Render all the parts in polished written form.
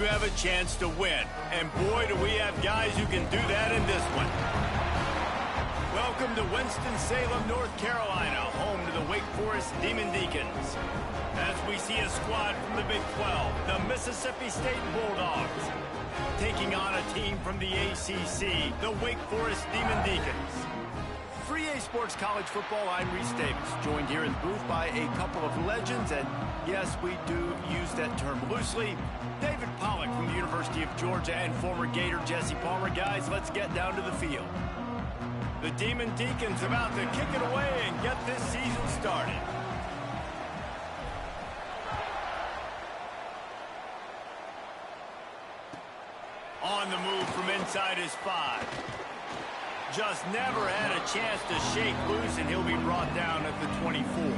You have a chance to win, and boy, do we have guys who can do that in this one. Welcome to Winston-Salem, North Carolina, home to the Wake Forest Demon Deacons. As we see a squad from the Big 12, the Mississippi State Bulldogs, taking on a team from the ACC, the Wake Forest Demon Deacons. For EA Sports College Football, I'm Reese Davis, joined here in the booth by a couple of legends, and yes, we do use that term loosely. David Pollack from the University of Georgia and former Gator Jesse Palmer. Guys, let's get down to the field. The Demon Deacons about to kick it away and get this season started. On the move from inside his 5. Just never had a chance to shake loose, and he'll be brought down at the 24.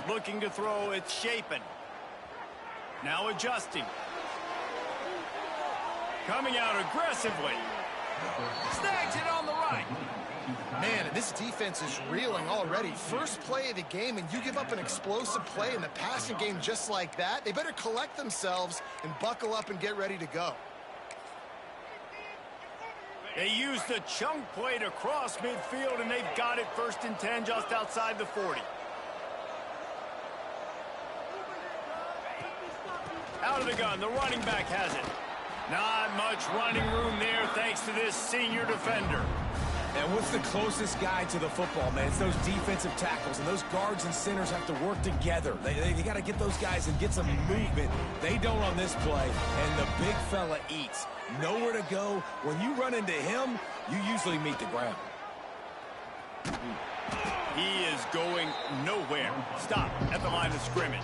Looking to throw, it's Shapen. Now adjusting. Coming out aggressively. Snags it on the right. Man, this defense is reeling already. First play of the game, and you give up an explosive play in the passing game just like that. They better collect themselves and buckle up and get ready to go. They used the chunk play to cross midfield, and they've got it 1st and 10 just outside the 40. Out of the gun, the running back has it. Not much running room there thanks to this senior defender. And what's the closest guy to the football, man? It's those defensive tackles, and those guards and centers have to work together. They got to get those guys and get some movement. They don't on this play, and the big fella eats. Nowhere to go. When you run into him, you usually meet the ground. He is going nowhere. Stop at the line of scrimmage.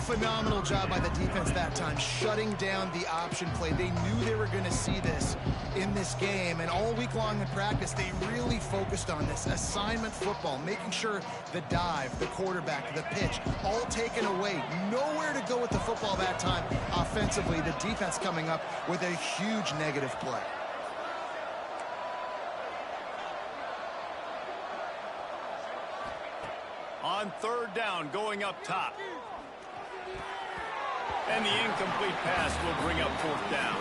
Phenomenal job by the defense that time, shutting down the option play. They knew they were going to see this in this game, and all week long in practice, they really focused on this assignment football, making sure the dive, the quarterback, the pitch, all taken away. Nowhere to go with the football that time. Offensively, the defense coming up with a huge negative play. On 3rd down, going up top. And the incomplete pass will bring up 4th down.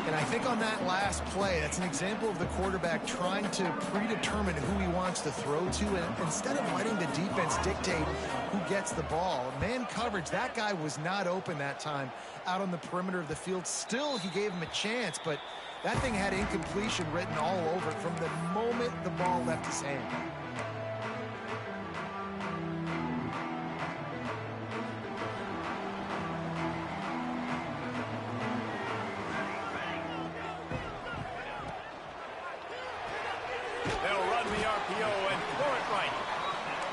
And I think on that last play, that's an example of the quarterback trying to predetermine who he wants to throw to, and instead of letting the defense dictate who gets the ball. Man coverage, that guy was not open that time out on the perimeter of the field. Still, he gave him a chance, but that thing had incompletion written all over it from the moment the ball left his hand.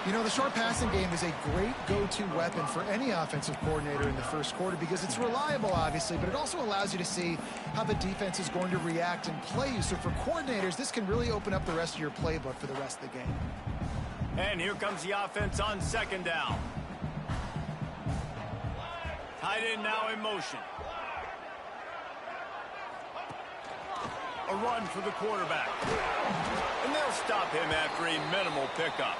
You know, the short passing game is a great go-to weapon for any offensive coordinator in the first quarter because it's reliable, obviously, but it also allows you to see how the defense is going to react and play you. So for coordinators, this can really open up the rest of your playbook for the rest of the game. And here comes the offense on 2nd down. Tight end now in motion. A run for the quarterback. And they'll stop him after a minimal pickup.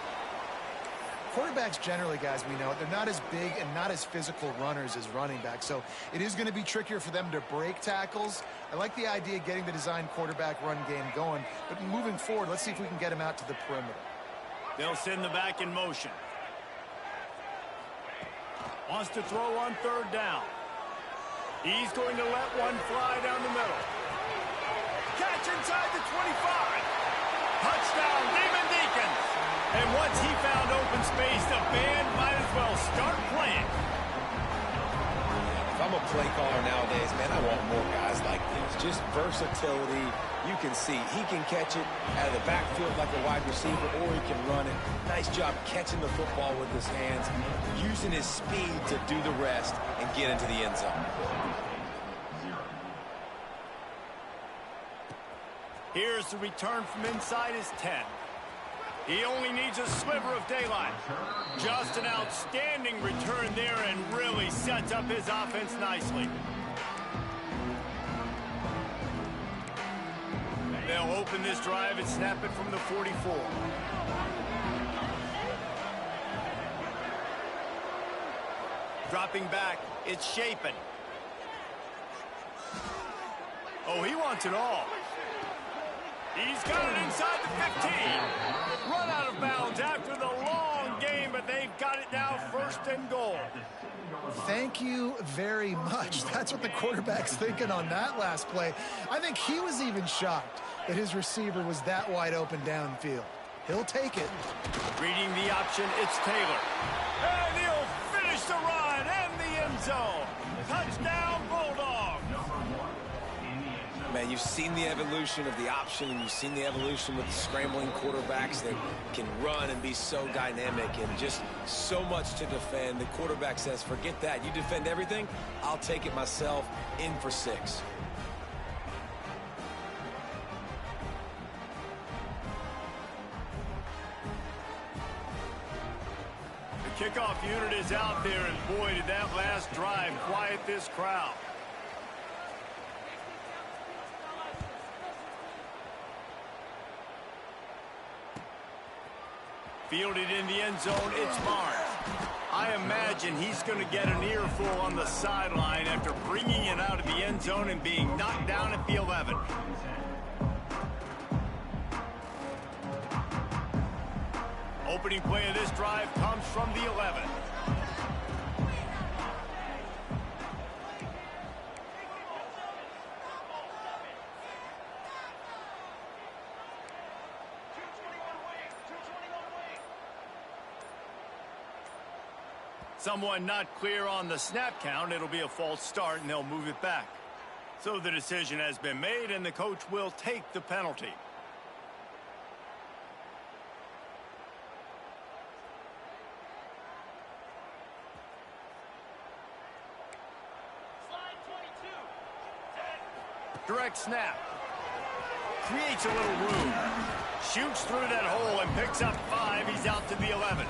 Quarterbacks generally, guys, we know, they're not as big and not as physical runners as running backs, so it is going to be trickier for them to break tackles. I like the idea of getting the design quarterback run game going, but moving forward, let's see if we can get him out to the perimeter. They'll send the back in motion. Wants to throw on 3rd down. He's going to let one fly down the middle. Catch inside the 25. Touchdown, Demon Deacons. And once he found open space, the band might as well start playing. If I'm a play caller nowadays, man, I want more guys like this. Just versatility. You can see he can catch it out of the backfield like a wide receiver, or he can run it. Nice job catching the football with his hands, using his speed to do the rest and get into the end zone. Here's the return from inside his 10. He only needs a sliver of daylight. Just an outstanding return there and really sets up his offense nicely. They'll open this drive and snap it from the 44. Dropping back, it's Shapen. Oh, he wants it all. He's got it inside the 15. Run out of bounds after the long game, but they've got it now, first and goal. Thank you very much. That's what the quarterback's thinking on that last play. I think he was even shocked that his receiver was that wide open downfield. He'll take it. Reading the option, it's Taylor. And he'll finish the run and the end zone. Touchdown, Bulldogs. Man, you've seen the evolution of the option, and you've seen the evolution with the scrambling quarterbacks that can run and be so dynamic and just so much to defend. The quarterback says, forget that. You defend everything, I'll take it myself. In for 6. The kickoff unit is out there, and boy, did that last drive quiet this crowd. Fielded in the end zone, it's Barnes. I imagine he's going to get an earful on the sideline after bringing it out of the end zone and being knocked down at the 11. Opening play of this drive comes from the 11. Someone not clear on the snap count. It'll be a false start, and they'll move it back. So the decision has been made, and the coach will take the penalty. Direct snap. Creates a little room. Shoots through that hole and picks up 5. He's out to the 11.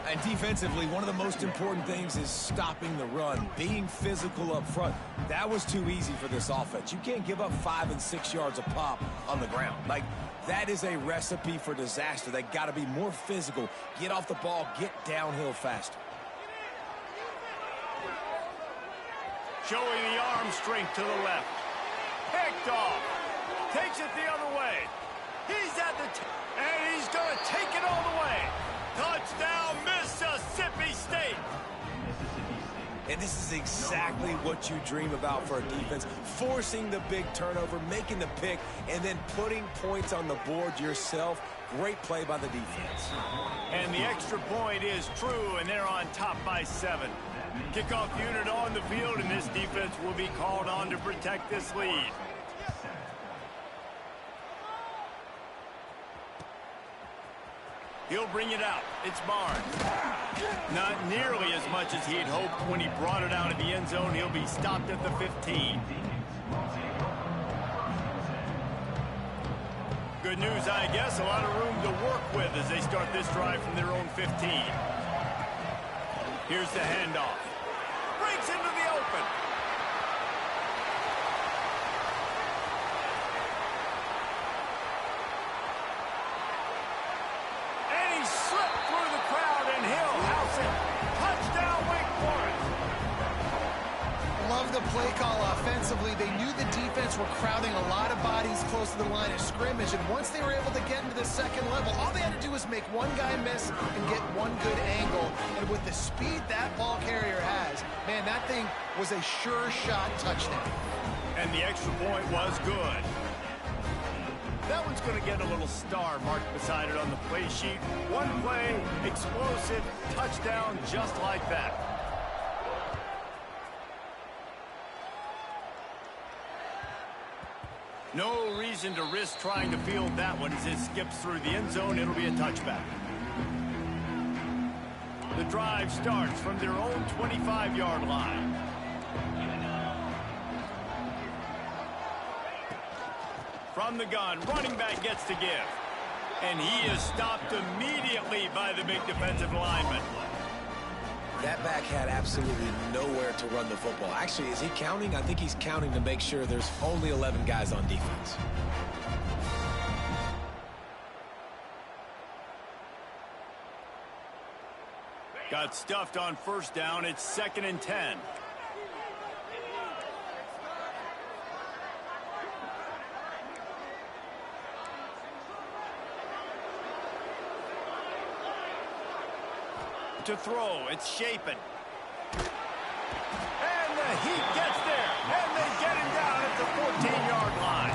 And defensively, one of the most important things is stopping the run, being physical up front. That was too easy for this offense. You can't give up 5 and 6 yards a pop on the ground. Like, that is a recipe for disaster. They got to be more physical, get off the ball, get downhill faster. Showing the arm strength to the left. Picked off. Takes it the other way. He's at the and he's going to take it all the way. Touchdown, Mississippi State. And this is exactly what you dream about for a defense. Forcing the big turnover, making the pick, and then putting points on the board yourself. Great play by the defense. And the extra point is true, and they're on top by 7. Kickoff unit on the field, and this defense will be called on to protect this lead. He'll bring it out. It's Barnes. Not nearly as much as he'd hoped when he brought it out of the end zone. He'll be stopped at the 15. Good news, I guess. A lot of room to work with as they start this drive from their own 15. Here's the handoff. Breaks into the open. And he slipped through the crowd, and he'll house it. Touchdown, Wake Forest. Love the play call offensively. They knew the defense were crowding a lot of bodies close to the line of scrimmage, and once they were able to get into the second level, all they had to do was make one guy miss and get one good angle. And with the speed that ball carrier has, man, that thing was a sure shot touchdown. And the extra point was good. That one's going to get a little star marked beside it on the play sheet. One play, explosive, touchdown, just like that. No reason to risk trying to field that one as it skips through the end zone. It'll be a touchback. The drive starts from their own 25-yard line. From from the gun. Running back gets to give. And he is stopped immediately by the big defensive lineman. That back had absolutely nowhere to run the football. Actually, is he counting? I think he's counting to make sure there's only 11 guys on defense. Got stuffed on first down. It's 2nd and 10. To throw, it's Shapen. And the heat gets there, and they get him down at the 14-yard line.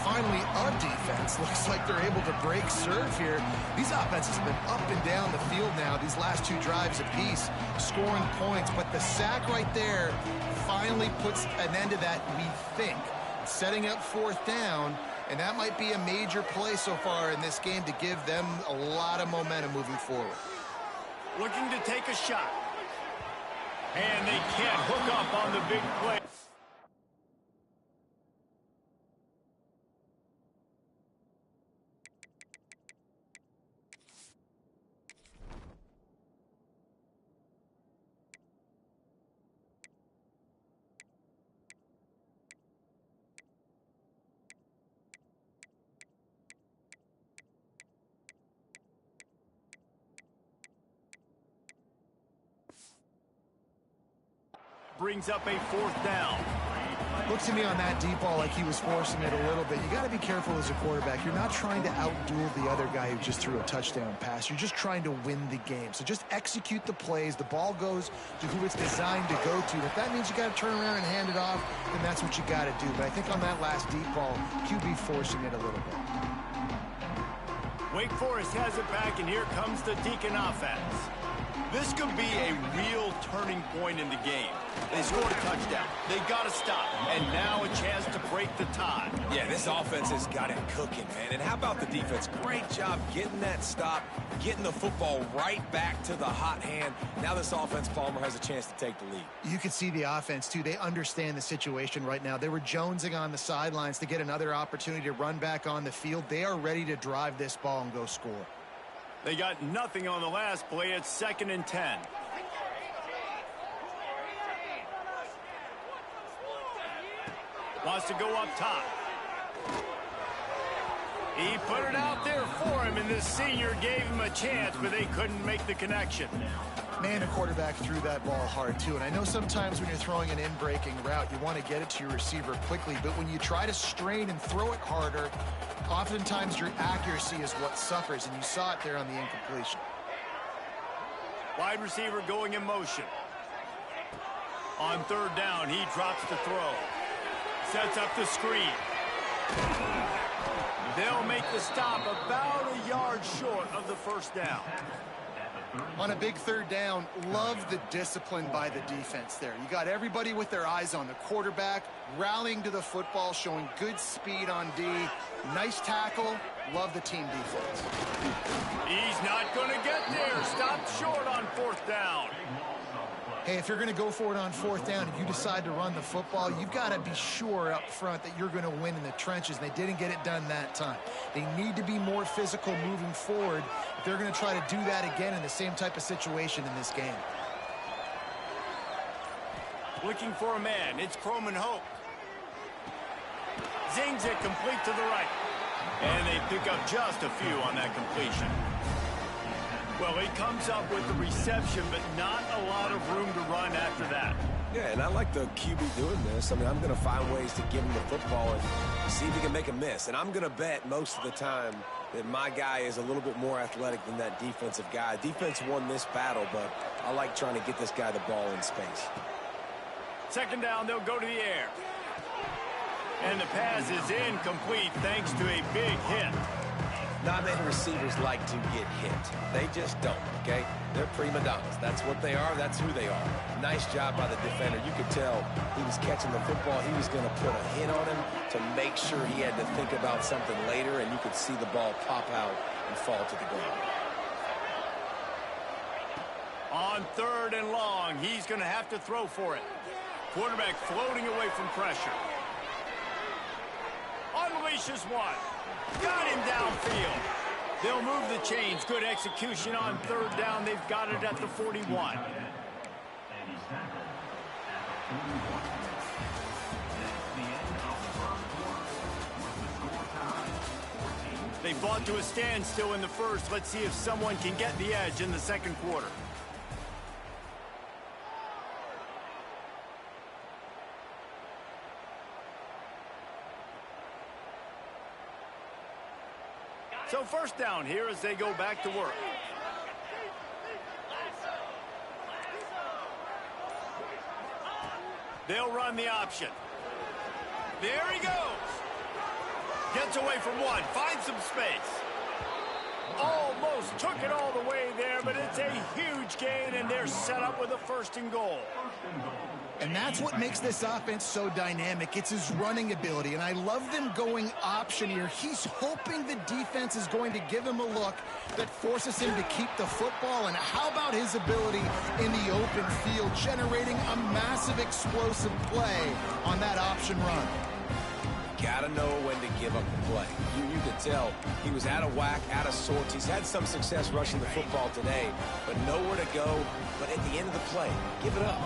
Finally, a defense. Looks like they're able to break serve here. These offenses have been up and down the field now, these last 2 drives apiece, scoring points. But the sack right there finally puts an end to that, we think. Setting up 4th down, and that might be a major play so far in this game to give them a lot of momentum moving forward. Looking to take a shot. And they can't hook up on the big play. Brings up a 4th down. Looks to me on that deep ball like he was forcing it a little bit. You got to be careful as a quarterback. You're not trying to outduel the other guy who just threw a touchdown pass. You're just trying to win the game. So just execute the plays. The ball goes to who it's designed to go to. If that means you got to turn around and hand it off, then that's what you got to do. But I think on that last deep ball, QB forcing it a little bit. Wake Forest has it back, and here comes the Deacon offense. This could be a real turning point in the game. They scored a touchdown. They got to stop. And now a chance to break the tie. Yeah, this offense has got it cooking, man. And how about the defense? Great job getting that stop, getting the football right back to the hot hand. Now this offense, Palmer, has a chance to take the lead. You can see the offense, too. They understand the situation right now. They were jonesing on the sidelines to get another opportunity to run back on the field. They are ready to drive this ball and go score. They got nothing on the last play. It's 2nd and 10. Wants to go up top. He put it out there for him, and this senior gave him a chance, but they couldn't make the connection. Man, a quarterback threw that ball hard, too. And I know sometimes when you're throwing an in-breaking route, you want to get it to your receiver quickly. But when you try to strain and throw it harder, oftentimes your accuracy is what suffers. And you saw it there on the incompletion. Wide receiver going in motion. On 3rd down, he drops the throw. Sets up the screen. They'll make the stop about a yard short of the 1st down. On a big 3rd down, love the discipline by the defense there. You got everybody with their eyes on the quarterback, rallying to the football, showing good speed on D. Nice tackle. Love the team defense. He's not going to get there. Stopped short on 4th down. Hey, if you're going to go for it on 4th down and you decide to run the football, you've got to be sure up front that you're going to win in the trenches. They didn't get it done that time. They need to be more physical moving forward if they're going to try to do that again in the same type of situation in this game. Looking for a man. It's Croman Hope. Zings it complete to the right. And they pick up just a few on that completion. Well, he comes up with the reception, but not a lot of room to run after that. Yeah, and I like the QB doing this. I mean, I'm going to find ways to give him the football and see if he can make a miss. And I'm going to bet most of the time that my guy is a little bit more athletic than that defensive guy. Defense won this battle, but I like trying to get this guy the ball in space. 2nd down, they'll go to the air. And the pass is incomplete thanks to a big hit. Not many receivers like to get hit. They just don't, okay? They're prima donnas. That's what they are. That's who they are. Nice job by the defender. You could tell he was catching the football. He was going to put a hit on him to make sure he had to think about something later, and you could see the ball pop out and fall to the ground. On 3rd and long, he's going to have to throw for it. Quarterback floating away from pressure. unleashes one. Got him downfield. They'll move the chains. Good execution on third down. They've got it at the 41. They fought to a standstill in the first. Let's see if someone can get the edge in the second quarter. So first down here as they go back to work. They'll run the option. There he goes. Gets away from one. Finds some space. Almost took it all the way there, but it's a huge gain, and they're set up with a 1st and goal. And that's what makes this offense so dynamic. It's his running ability, and I love them going option here. He's hoping the defense is going to give him a look that forces him to keep the football. And how about his ability in the open field, generating a massive explosive play on that option run? Got to know when to give up the play. You could tell he was out of whack, out of sorts. He's had some success rushing the football today, but nowhere to go. But at the end of the play, give it up.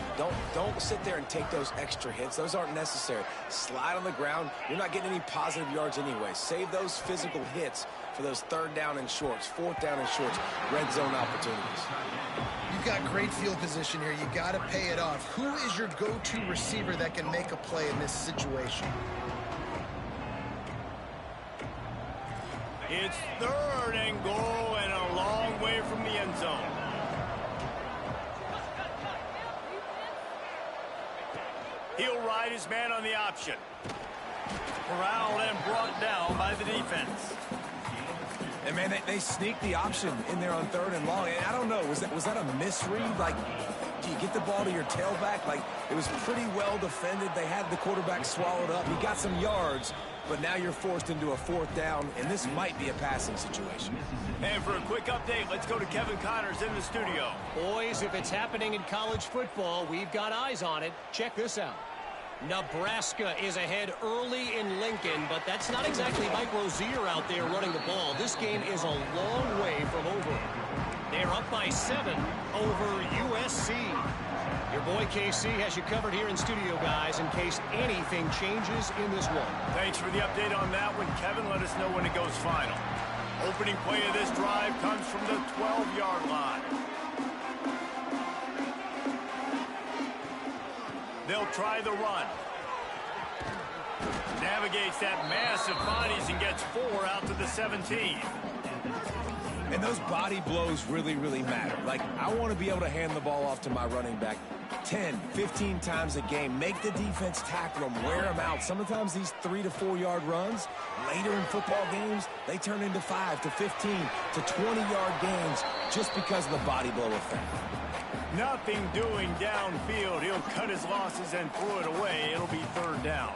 Don't sit there and take those extra hits. Those aren't necessary. Slide on the ground. You're not getting any positive yards anyway. Save those physical hits for those 3rd down and shorts, 4th down and shorts, red zone opportunities. You've got great field position here. You got to pay it off. Who is your go-to receiver that can make a play in this situation? It's 3rd and goal and a long way from the end zone. He'll ride his man on the option. Corralled and brought down by the defense. And, man, they sneaked the option in there on 3rd and long. And I don't know, was that a misread? Like, do you get the ball to your tailback? Like, it was pretty well defended. They had the quarterback swallowed up. He got some yards, but now you're forced into a 4th down, and this might be a passing situation. And for a quick update, let's go to Kevin Connors in the studio. Boys, if it's happening in college football, we've got eyes on it. Check this out. Nebraska is ahead early in Lincoln, but that's not exactly Mike Rozier out there running the ball. This game is a long way from over. They're up by 7 over USC. Your boy KC has you covered here in studio, guys, in case anything changes in this one. Thanks for the update on that one, Kevin. Let us know when it goes final. Opening play of this drive comes from the 12-yard line. They'll try the run. Navigates that massive bodies and gets 4 out to the 17. And those body blows really, really matter. Like, I want to be able to hand the ball off to my running back 10, 15 times a game. Make the defense tackle them, wear them out. Sometimes these 3 to 4 yard runs, later in football games, they turn into 5 to 15 to 20-yard gains just because of the body blow effect. Nothing doing downfield. He'll cut his losses and throw it away. It'll be 3rd down.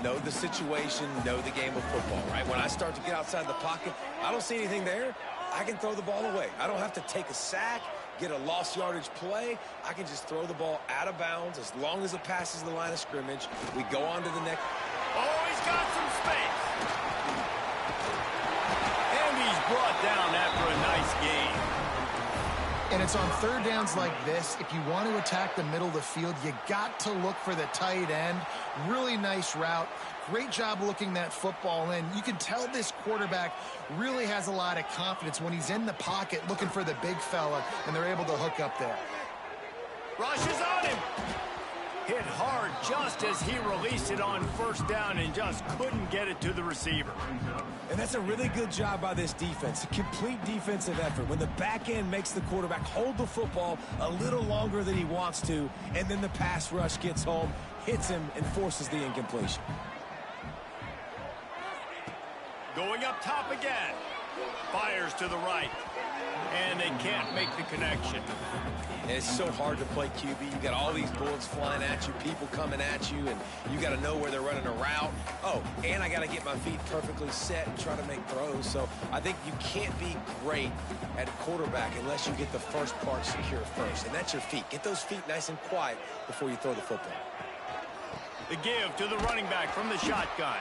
Know the situation, know the game of football, right? When I start to get outside the pocket, I don't see anything there. I can throw the ball away. I don't have to take a sack, get a lost yardage play. I can just throw the ball out of bounds as long as it passes the line of scrimmage. We go on to the next. Oh, he's got some space. And he's brought down after a nice gain. And it's on 3rd downs like this. If you want to attack the middle of the field, you got to look for the tight end. Really nice route. Great job looking that football in. You can tell this quarterback really has a lot of confidence when he's in the pocket looking for the big fella, and they're able to hook up there. Rushes on him. Hit hard just as he released it on 1st down and just couldn't get it to the receiver. And that's a really good job by this defense. A complete defensive effort. When the back end makes the quarterback hold the football a little longer than he wants to, and then the pass rush gets home, hits him, and forces the incompletion. Going up top again. Fires to the right. And they can't make the connection. And it's so hard to play QB. You got all these bullets flying at you, people coming at you, and you got to know where they're running a route. Oh, and I got to get my feet perfectly set and try to make throws. So I think you can't be great at quarterback unless you get the first part secure first, and that's your feet. Get those feet nice and quiet before you throw the football. The give to the running back from the shotgun.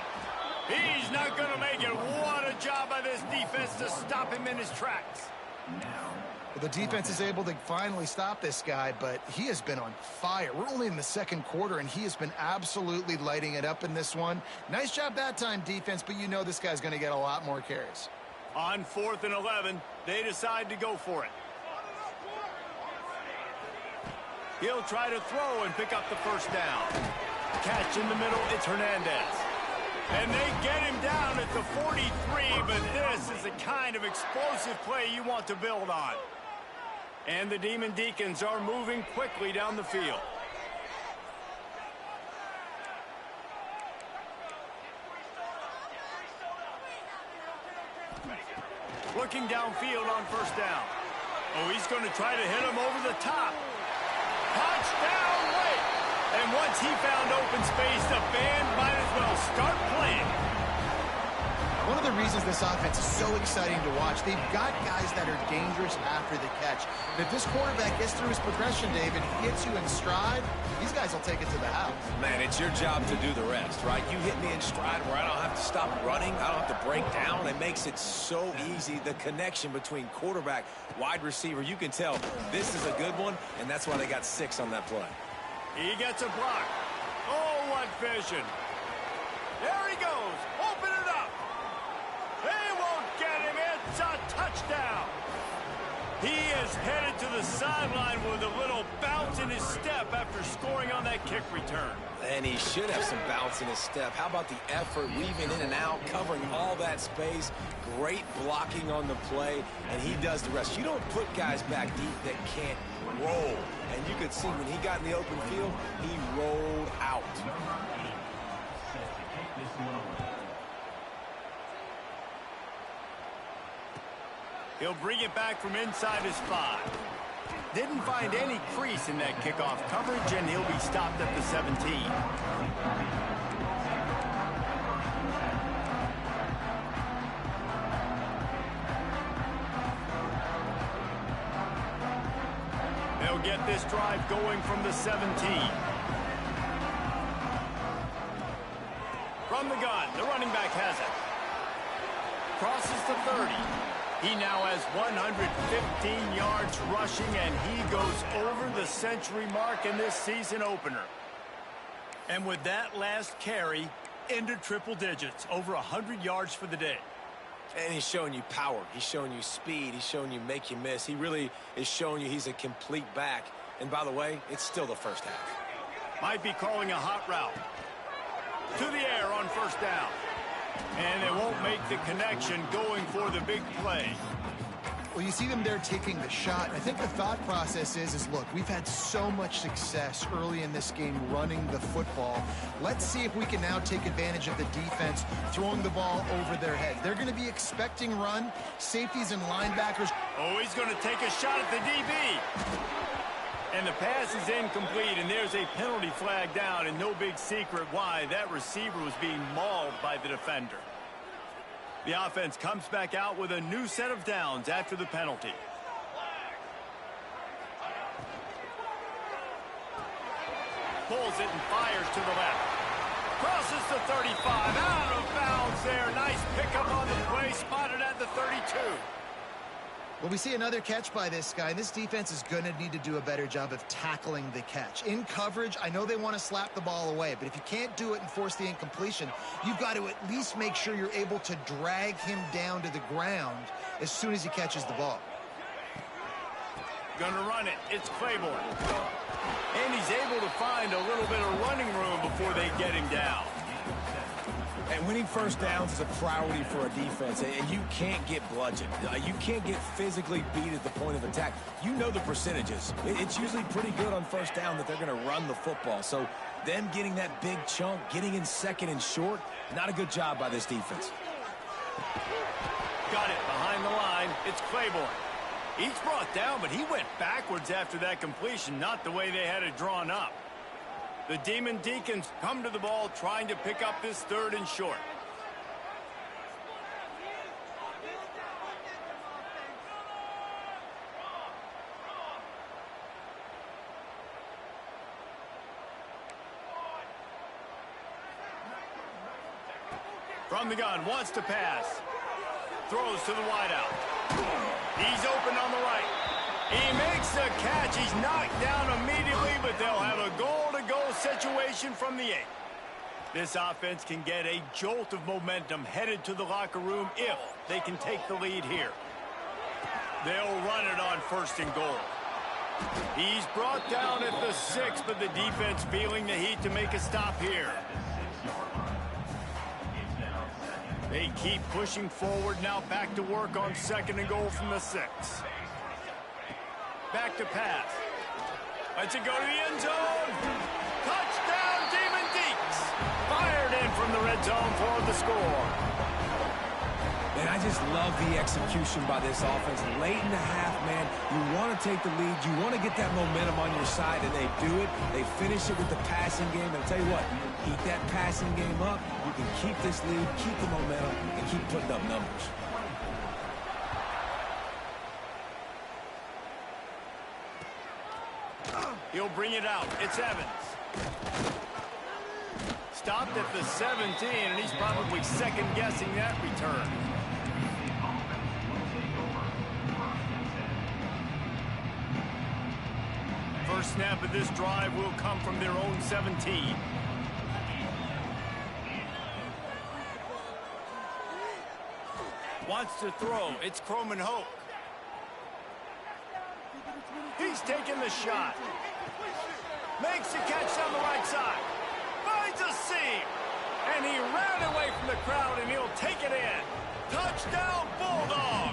He's not going to make it. What a job by this defense to stop him in his tracks. Well, the defense is able to finally stop this guy, but he has been on fire. We're only in the second quarter, and he has been absolutely lighting it up in this one. Nice job that time, defense, but you know this guy's going to get a lot more carries. On 4th and 11, they decide to go for it. He'll try to throw and pick up the first down. Catch in the middle, it's Hernandez. And they get him down at the 43, but this is the kind of explosive play you want to build on. And the Demon Deacons are moving quickly down the field. Looking downfield on first down. Oh, he's going to try to hit him over the top. Touchdown, Wake! And once he found open space, the band might as well start playing. One of the reasons this offense is so exciting to watch, they've got guys that are dangerous after the catch. And if this quarterback gets through his progression, David, he hits you in stride, these guys will take it to the house. Man, it's your job to do the rest, right? You hit me in stride where I don't have to stop running. I don't have to break down. It makes it so easy. The connection between quarterback, wide receiver, you can tell this is a good one, and that's why they got 6 on that play. He gets a block. Oh, what vision. There he goes. Open it up. They won't get him. It's a touchdown. He is headed to the sideline with a little bounce in his step after scoring on that kick return. And he should have some bounce in his step. How about the effort, weaving in and out, covering all that space, great blocking on the play, and he does the rest. You don't put guys back deep that can't roll. And you could see when he got in the open field, he rolled out. He'll bring it back from inside his 5. Didn't find any crease in that kickoff coverage, and he'll be stopped at the 17. They'll get this drive going from the 17. From the gun, the running back has it. Crosses the 30. He now has 115 yards rushing, and he goes over the century mark in this season opener. And with that last carry, into triple digits, over 100 yards for the day. And he's showing you power. He's showing you speed. He's showing you make you miss. He really is showing you he's a complete back. And by the way, it's still the first half. Might be calling a hot route. To the air on first down. And they won't make the connection going for the big play. Well, you see them there taking the shot. I think the thought process is look, we've had so much success early in this game running the football. Let's see if we can now take advantage of the defense throwing the ball over their head. They're going to be expecting run, safeties and linebackers. Oh, he's going to take a shot at the DB. And the pass is incomplete, and there's a penalty flag down, and no big secret why. That receiver was being mauled by the defender. The offense comes back out with a new set of downs after the penalty. Pulls it and fires to the left. Crosses the 35, out of bounds there. Nice pickup on the play, spotted at the 32. Well, we see another catch by this guy. This defense is going to need to do a better job of tackling the catch. In coverage, I know they want to slap the ball away, but if you can't do it and force the incompletion, you've got to at least make sure you're able to drag him down to the ground as soon as he catches the ball. Gonna run it. It's Claiborne. And he's able to find a little bit of running room before they get him down. And winning first downs is a priority for a defense, and you can't get bludgeoned. You can't get physically beat at the point of attack. You know the percentages. It's usually pretty good on first down that they're going to run the football. So them getting that big chunk, getting in second and short, not a good job by this defense. Got it behind the line. It's Claiborne. He's brought down, but he went backwards after that completion, not the way they had it drawn up. The Demon Deacons come to the ball trying to pick up this 3rd and short. From the gun, wants to pass. Throws to the wideout. He's open on the right. He makes the catch. He's knocked down immediately, but they'll have a goal-to-go situation from the 8. This offense can get a jolt of momentum headed to the locker room if they can take the lead here. They'll run it on 1st and goal. He's brought down at the 6, but the defense feeling the heat to make a stop here. They keep pushing forward now, back to work on 2nd and goal from the 6. Back to pass. Lets it go to the end zone. Touchdown, Demon Deacs. Fired in from the red zone for the score. And I just love the execution by this offense. Late in the half, man, you want to take the lead. You want to get that momentum on your side, and they do it. They finish it with the passing game. And I'll tell you what, keep that passing game up. You can keep this lead, keep the momentum, and keep putting up numbers. He'll bring it out. It's Evans. Stopped at the 17, and he's probably second-guessing that return. First snap of this drive will come from their own 17. Wants to throw. It's Croman Hoke. He's taking the shot. Makes the catch down the right side. Finds a seam. And he ran away from the crowd, and he'll take it in. Touchdown, Bulldogs.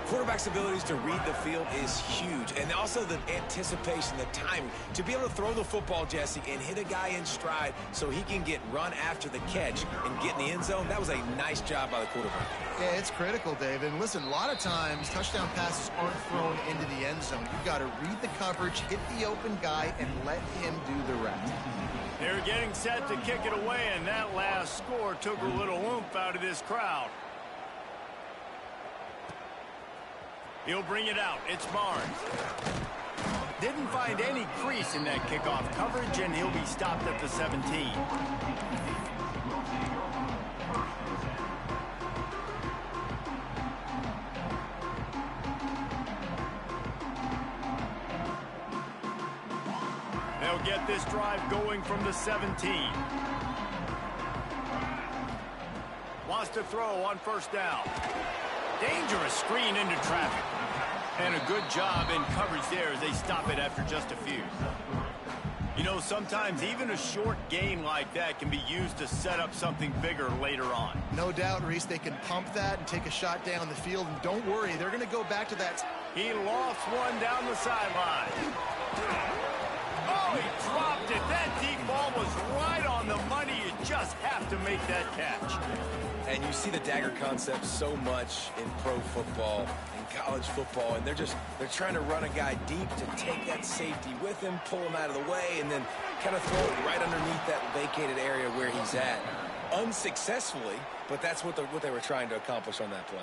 Quarterback's abilities to read the field is huge. And also the anticipation, the timing. To be able to throw the football, Jesse, and hit a guy in stride so he can get run after the catch and get in the end zone, that was a nice job by the quarterback. Yeah, it's critical, David. And listen, a lot of times touchdown passes aren't thrown into the end zone. You've got to read the coverage, hit the open guy, and let him do the rest. They're getting set to kick it away, and that last score took a little oomph out of this crowd. He'll bring it out. It's Barnes. Didn't find any crease in that kickoff coverage, and he'll be stopped at the 17. They'll get this drive going from the 17. Wants to throw on 1st down. Dangerous screen into traffic. And a good job in coverage there as they stop it after just a few. You know, sometimes even a short gain like that can be used to set up something bigger later on. No doubt, Reese, they can pump that and take a shot down the field. And don't worry, they're going to go back to that. He lofts one down the sideline. Oh, he dropped it. That deep ball was right on the money. You just have to make that catch. And you see the dagger concept so much in pro football, in college football, and they're trying to run a guy deep to take that safety with him, pull him out of the way, and then kind of throw it right underneath that vacated area where he's at. Unsuccessfully, but that's what they were trying to accomplish on that play.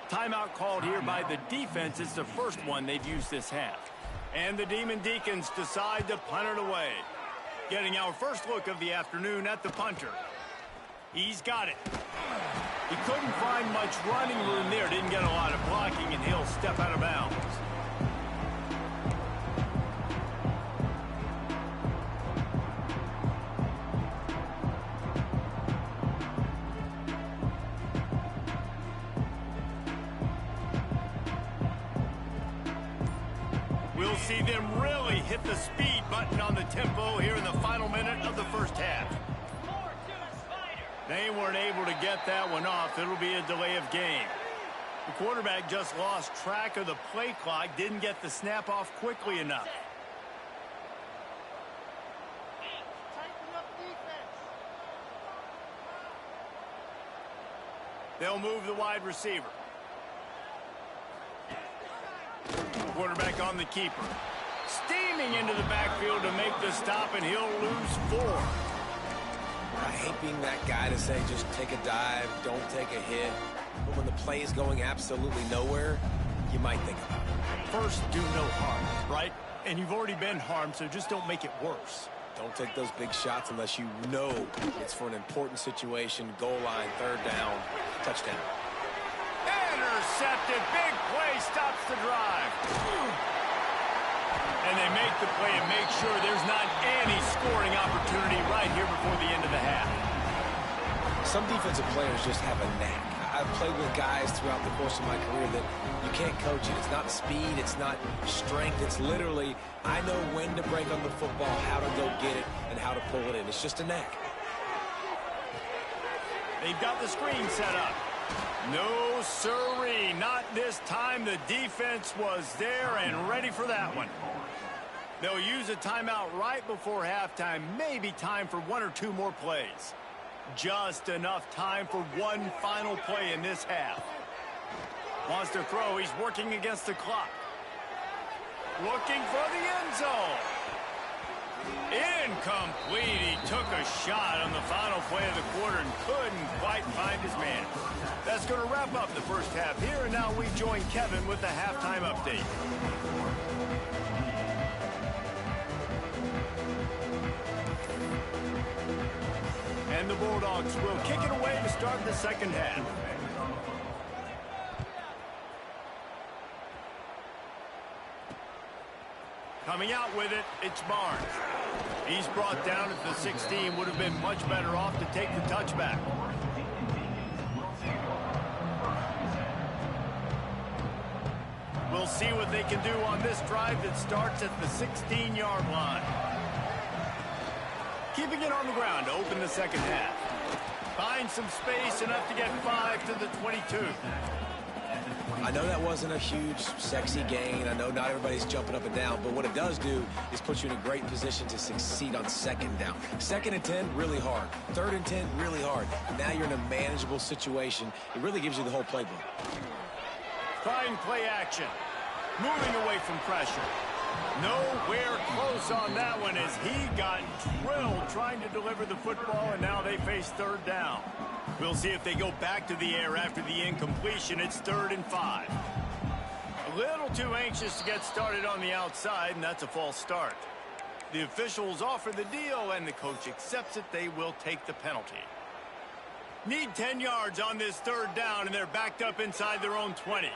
Timeout called here by the defense. It's the first one they've used this half. And the Demon Deacons decide to punt it away. Getting our first look of the afternoon at the punter. He's got it. He couldn't find much running room there. Didn't get a lot of blocking, and he'll step out of bounds. We'll see them really hit the speed button on the tempo here in the final minute of the first half. They weren't able to get that one off. It'll be a delay of game. The quarterback just lost track of the play clock, didn't get the snap off quickly enough. They'll move the wide receiver. Quarterback on the keeper. Steaming into the backfield to make the stop, and he'll lose 4. I hate being that guy to say just take a dive, don't take a hit. But when the play is going absolutely nowhere, you might think about it. First, do no harm, right? And you've already been harmed, so just don't make it worse. Don't take those big shots unless you know it's for an important situation. Goal line, third down, touchdown. Intercepted. Big play stops the drive. And they make the play and make sure there's not any scoring opportunity right here before the end of the half. Some defensive players just have a knack. I've played with guys throughout the course of my career that you can't coach it. It's not speed, it's not strength. It's literally, I know when to break on the football, how to go get it, and how to pull it in. It's just a knack. They've got the screen set up. No siree, not this time. The defense was there and ready for that one. They'll use a timeout right before halftime. Maybe time for one or two more plays. Just enough time for one final play in this half. Wants to throw. He's working against the clock. Looking for the end zone. Incomplete. He took a shot on the final play of the quarter and couldn't quite find his man. That's going to wrap up the first half here, and now we join Kevin with the halftime update. And the Bulldogs will kick it away to start the second half. Coming out with it, it's Barnes. He's brought down at the 16. Would have been much better off to take the touchback. We'll see what they can do on this drive that starts at the 16-yard line. Keeping it on the ground to open the second half. Find some space, enough to get 5 to the 22. I know that wasn't a huge, sexy gain. I know not everybody's jumping up and down, but what it does do is put you in a great position to succeed on second down. Second and 10, really hard. Third and 10, really hard. Now you're in a manageable situation. It really gives you the whole playbook. Trying play action. Moving away from pressure. Nowhere close on that one as he got drilled trying to deliver the football, and now they face third down. We'll see if they go back to the air after the incompletion. It's 3rd and 5. A little too anxious to get started on the outside, and that's a false start. The officials offer the deal, and the coach accepts it. They will take the penalty. Need 10 yards on this third down, and they're backed up inside their own 20.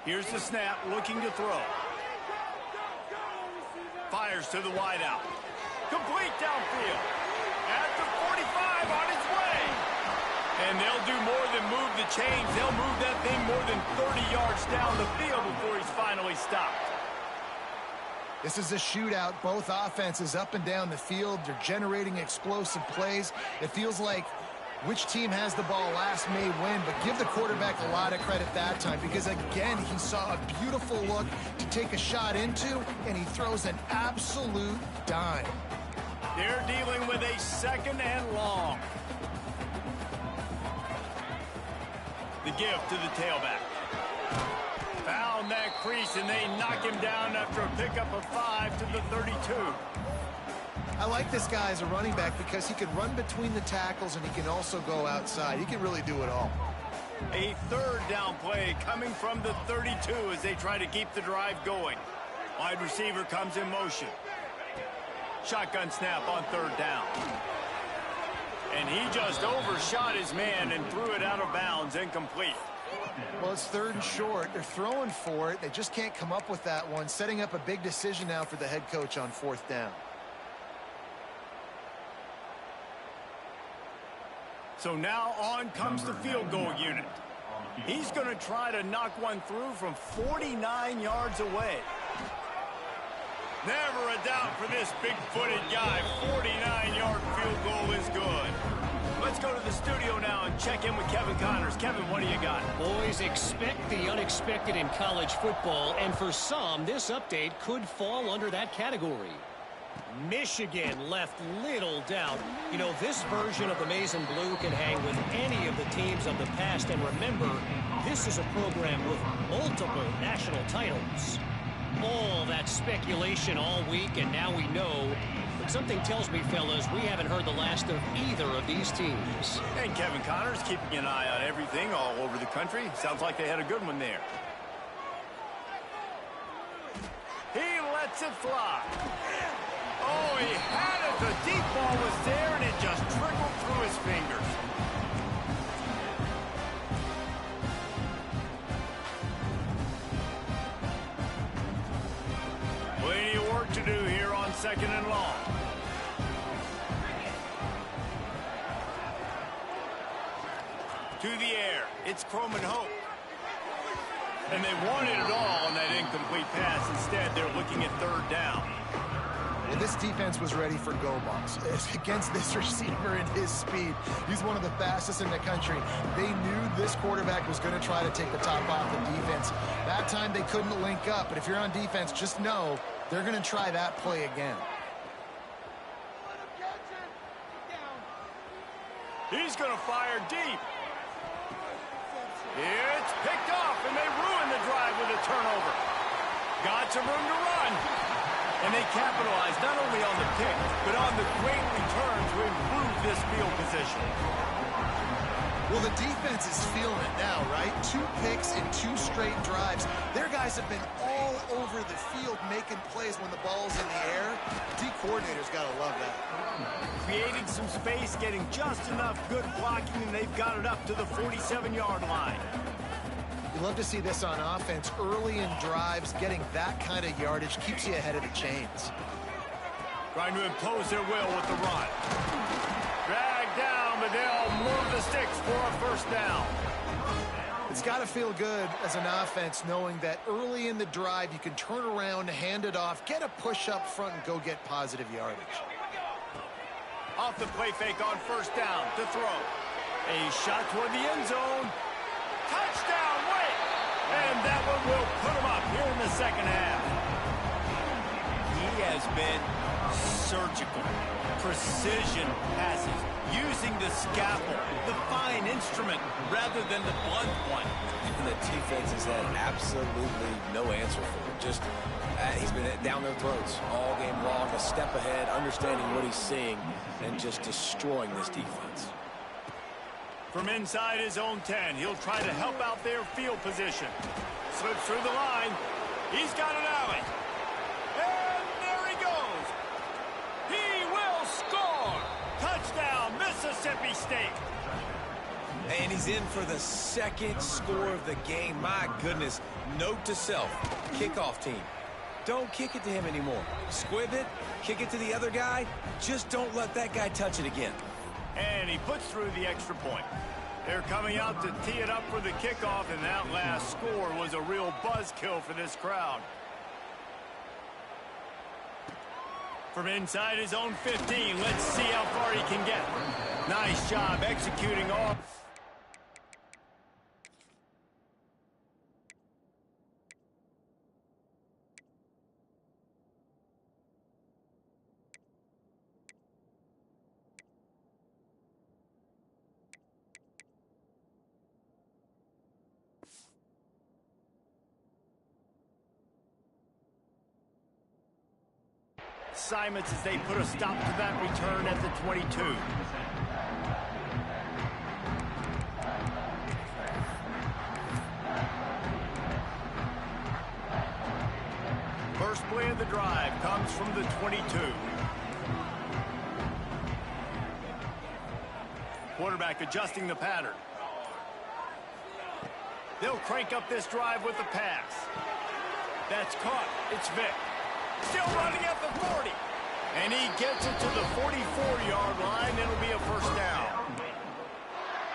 Here's the snap, looking to throw. Fires to the wideout. Complete downfield. At the 45, on its way. And they'll do more than move the chains. They'll move that thing more than 30 yards down the field before he's finally stopped. This is a shootout. Both offenses up and down the field. They're generating explosive plays. It feels like which team has the ball last may win, but give the quarterback a lot of credit that time because, again, he saw a beautiful look to take a shot into, and he throws an absolute dime. They're dealing with a 2nd and long. The give to the tailback. Found that crease, and they knock him down after a pickup of 5 to the 32. I like this guy as a running back because he can run between the tackles and he can also go outside. He can really do it all. A third down play coming from the 32 as they try to keep the drive going. Wide receiver comes in motion. Shotgun snap on 3rd down. And he just overshot his man and threw it out of bounds, incomplete. Well, it's 3rd and short. They're throwing for it. They just can't come up with that one. Setting up a big decision now for the head coach on 4th down. So now on comes the field goal unit. He's going to try to knock one through from 49 yards away. Never a doubt for this big-footed guy. 49-yard field goal is good. Let's go to the studio now and check in with Kevin Connors. Kevin, what do you got? Boys, expect the unexpected in college football, and for some, this update could fall under that category. Michigan left little doubt. You know, this version of the Maize and Blue can hang with any of the teams of the past. And remember, this is a program with multiple national titles. All that speculation all week, and now we know but something tells me, fellas, we haven't heard the last of either of these teams. And Kevin Connors keeping an eye on everything all over the country. Sounds like they had a good one there. He lets it fly. Oh, he had it. The deep ball was there, and it just trickled through his fingers. Plenty of work to do here on 2nd and long. To the air. It's Croman Hope. And they wanted it all on that incomplete pass. Instead, they're looking at 3rd down. Well, this defense was ready for go balls. Against this receiver and his speed, he's one of the fastest in the country. They knew this quarterback was going to try to take the top off the defense. That time they couldn't link up, but if you're on defense, just know they're going to try that play again. He's going to fire deep. It's picked off, and they ruin the drive with a turnover. Got some room to run. And they capitalize not only on the pick, but on the great return to improve this field position. Well, the defense is feeling it now, right? 2 picks in 2 straight drives. Their guys have been all over the field making plays when the ball's in the air. D coordinator's got to love that. Creating some space, getting just enough good blocking, and they've got it up to the 47-yard line. You love to see this on offense. Early in drives, getting that kind of yardage keeps you ahead of the chains. Trying to impose their will with the run. Dragged down, but they'll move the sticks for a 1st down. It's got to feel good as an offense knowing that early in the drive you can turn around, hand it off, get a push up front, and go get positive yardage. Off the play fake on 1st down to throw. A shot toward the end zone. Touchdown, Wake! And that one will put him up here in the 2nd half. He has been surgical. Precision passes, using the scalpel, the fine instrument, rather than the blunt one. And the defense has had absolutely no answer for him. Just, he's been down their throats all game long, a step ahead, understanding what he's seeing, and just destroying this defense. From inside his own 10, he'll try to help out their field position. Slips through the line. He's got an alley. And there he goes. He will score. Touchdown, Mississippi State. And he's in for the 2nd score of the game. My goodness. Note to self, kickoff team. Don't kick it to him anymore. Squib it, kick it to the other guy. Just don't let that guy touch it again. And he puts through the extra point. They're coming out to tee it up for the kickoff, and that last score was a real buzzkill for this crowd. From inside his own 15, let's see how far he can get. Nice job executing off. Assignments as they put a stop to that return at the 22. First play of the drive comes from the 22. Quarterback adjusting the pattern. They'll crank up this drive with the pass. That's caught. It's Vick. Still running at the 40. And he gets it to the 44-yard line. It'll be a 1st down.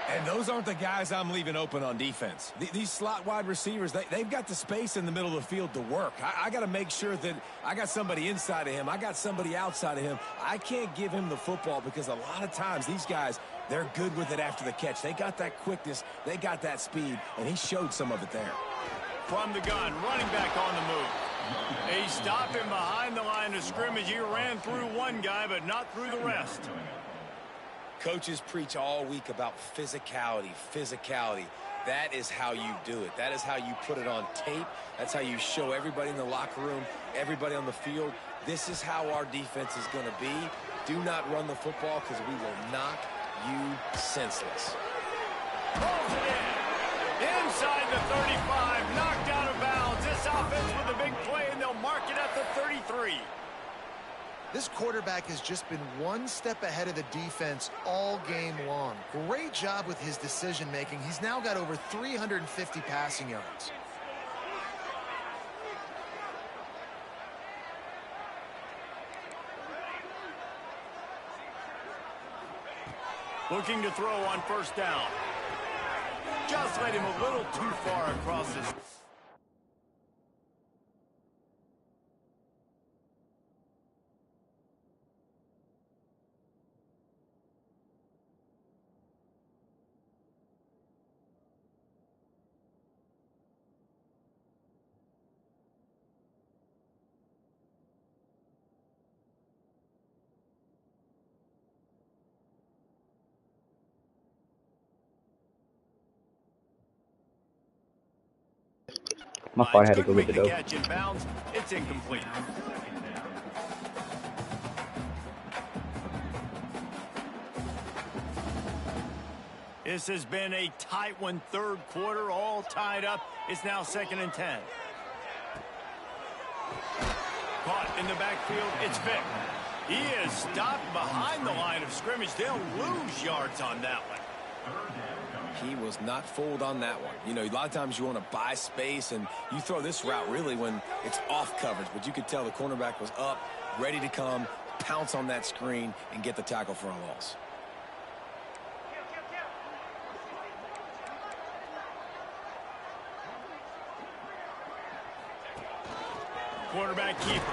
And those aren't the guys I'm leaving open on defense. These slot wide receivers, they've got the space in the middle of the field to work. I got to make sure that I got somebody inside of him. I got somebody outside of him. I can't give him the football because a lot of times these guys, they're good with it after the catch. They got that quickness. They got that speed, and he showed some of it there. From the gun, running back on the move. They stop him behind the line of scrimmage. He ran through one guy, but not through the rest. Coaches preach all week about physicality, physicality. That is how you do it. That is how you put it on tape. That's how you show everybody in the locker room, everybody on the field. this is how our defense is going to be. Do not run the football because we will knock you senseless. Pulls it in. Inside the 35, knocked out of bounds. This offense with a big play, and they'll mark it at the 33. This quarterback has just been one step ahead of the defense all game long. Great job with his decision-making. He's now got over 350 passing yards. Looking to throw on first down. Just led him a little too far across his... My fault, I had to go Couldn't get the make dope. catch in bounds. It's incomplete. This has been a tight one, third quarter, all tied up. It's now 2nd and 10. Caught in the backfield, it's Vick. He is stopped behind the line of scrimmage. They'll lose yards on that one. He was not fooled on that one. You know, a lot of times you want to buy space, and you throw this route really when it's off coverage. But you could tell the cornerback was up, ready to come, pounce on that screen, and get the tackle for a loss. Quarterback keeper.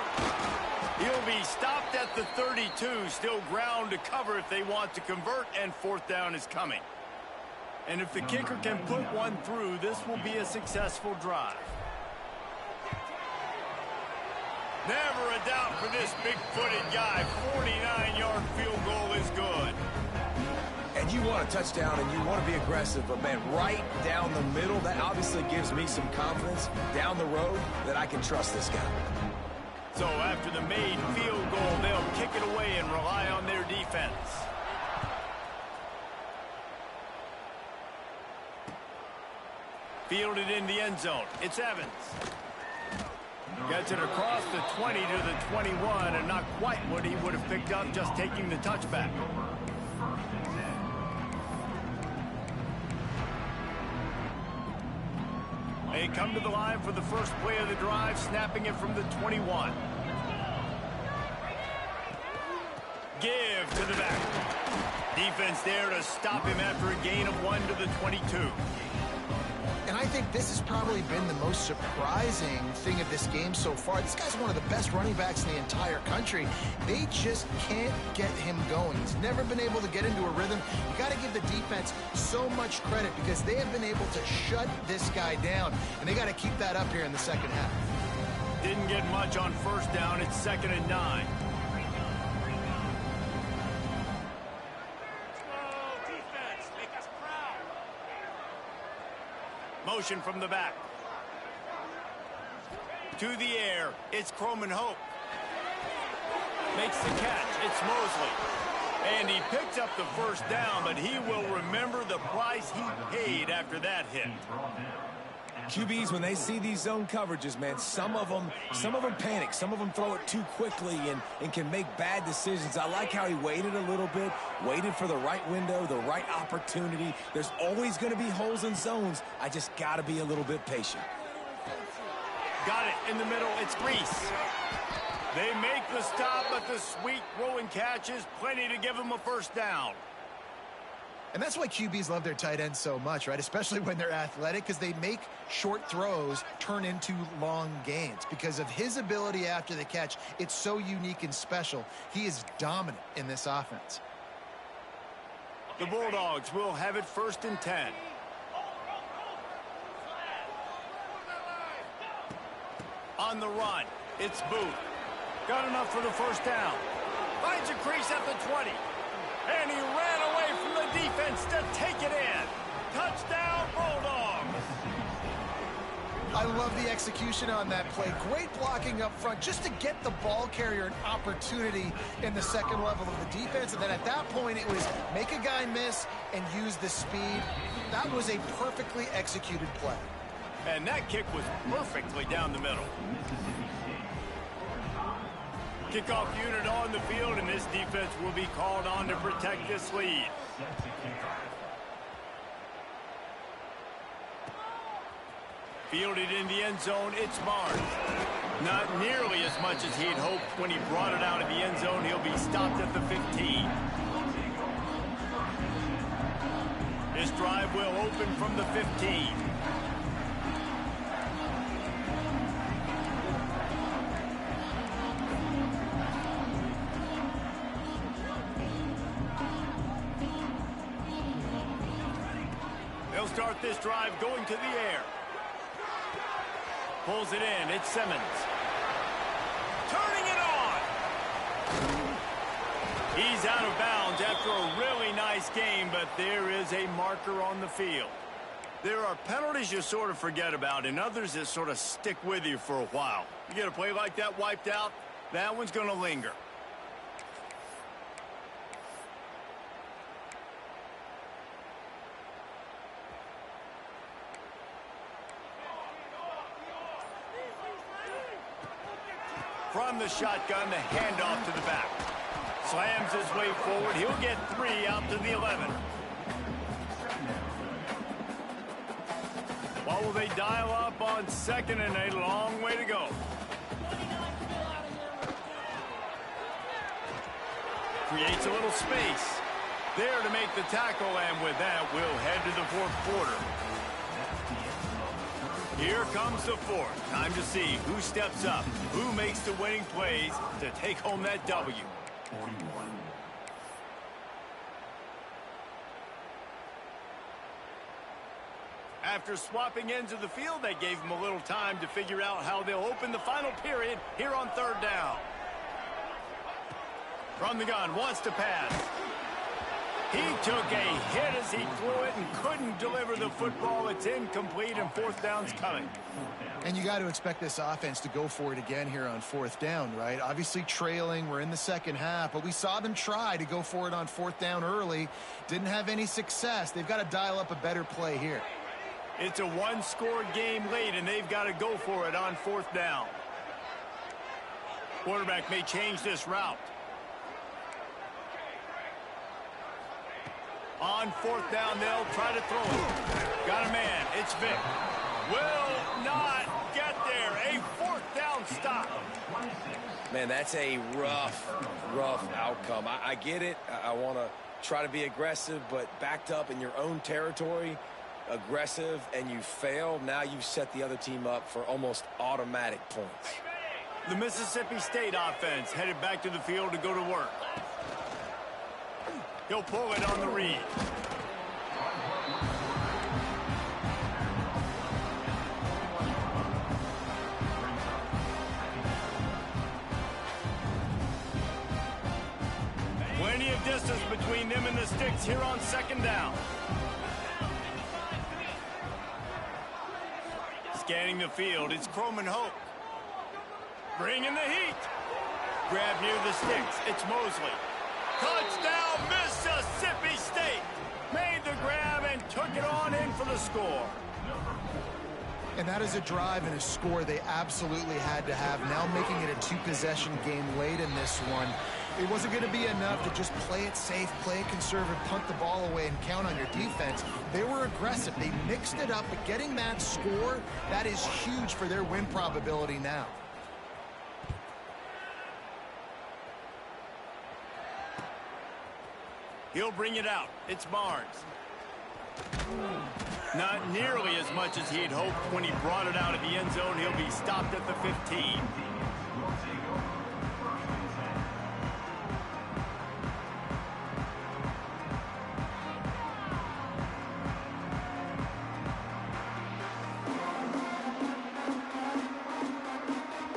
He'll be stopped at the 32. Still ground to cover if they want to convert, and fourth down is coming. And if the kicker can put one through, this will be a successful drive. Never a doubt for this big-footed guy. 49-yard field goal is good. And you want a touchdown, and you want to be aggressive, but, man, right down the middle, that obviously gives me some confidence down the road that I can trust this guy. So after the made field goal, they'll kick it away and rely on their defense. Fielded in the end zone. It's Evans. Gets it across the 20 to the 21, and not quite what he would have picked up just taking the touchback. They come to the line for the first play of the drive, snapping it from the 21. Give to the back. Defense there to stop him after a gain of 1 to the 22. And I think this has probably been the most surprising thing of this game so far. This guy's one of the best running backs in the entire country. They just can't get him going. He's never been able to get into a rhythm. You got to give the defense so much credit because they have been able to shut this guy down. And they got to keep that up here in the second half. Didn't get much on first down. It's 2nd and 9. Motion from the back. To the air. It's Croman Hope. Makes the catch. It's Mosley. And he picks up the first down, but he will remember the price he paid after that hit. QBs, when they see these zone coverages, man, some of them panic. Some of them throw it too quickly and can make bad decisions. I like how he waited a little bit, waited for the right window, the right opportunity. There's always going to be holes in zones. I just got to be a little bit patient. Got it in the middle. It's Reese. They make the stop, but the sweet rolling catch is plenty to give him a first down. And that's why QBs love their tight ends so much, right? Especially when they're athletic, because they make short throws turn into long gains. Because of his ability after the catch, it's so unique and special. He is dominant in this offense. The Bulldogs will have it 1st and 10. On the run, it's Booth. Got enough for the first down. Finds a crease at the 20. And he ran away from the defense to take it in. Touchdown, Bulldogs. I love the execution on that play. Great blocking up front just to get the ball carrier an opportunity in the second level of the defense. And then at that point, it was make a guy miss and use the speed. That was a perfectly executed play. And that kick was perfectly down the middle. Kickoff unit on the field, and this defense will be called on to protect this lead. Fielded in the end zone, it's Barnes. Not nearly as much as he'd hoped when he brought it out of the end zone. He'll be stopped at the 15. This drive will open from the 15. They'll start this drive going to the air. Pulls it in. It's Simmons. Turning it on. He's out of bounds after a really nice game, but there is a marker on the field. There are penalties you sort of forget about and others that sort of stick with you for a while. You get a play like that wiped out, that one's going to linger. From the shotgun, the handoff to the back. Slams his way forward. He'll get 3 out to the 11. What will they dial up on second and a long way to go? Creates a little space. There to make the tackle, and with that, we'll head to the fourth quarter. Here comes the fourth. Time to see who steps up, who makes the winning plays to take home that W. 41. After swapping ends of the field, they gave them a little time to figure out how they'll open the final period here on third down. From the gun, wants to pass. He took a hit as he threw it and couldn't deliver the football. It's incomplete, and fourth down's coming. And you got to expect this offense to go for it again here on fourth down, right? Obviously trailing, we're in the second half, but we saw them try to go for it on fourth down early. Didn't have any success. They've got to dial up a better play here. It's a one-score game late, and they've got to go for it on fourth down. Quarterback may change this route. On fourth down, they'll try to throw it. Got a man. It's Vick. Will not get there. A fourth down stop. Man, that's a rough outcome. I get it. I want to try to be aggressive, but backed up in your own territory, aggressive, and you fail. Now you've set the other team up for almost automatic points. The Mississippi State offense headed back to the field to go to work. He'll pull it on the read. Plenty of distance between them and the sticks here on second down. Scanning the field, it's Croman Hope. Bringing the heat. Grab near the sticks, it's Mosley. Touchdown, Mississippi State. Made the grab and took it on in for the score. And that is a drive and a score they absolutely had to have. Now making it a two-possession game late in this one. It wasn't going to be enough to just play it safe, play it conservative, punt the ball away, and count on your defense. They were aggressive. They mixed it up, but getting that score, that is huge for their win probability now. He'll bring it out. It's Barnes. Not nearly as much as he'd hoped when he brought it out of the end zone. He'll be stopped at the 15.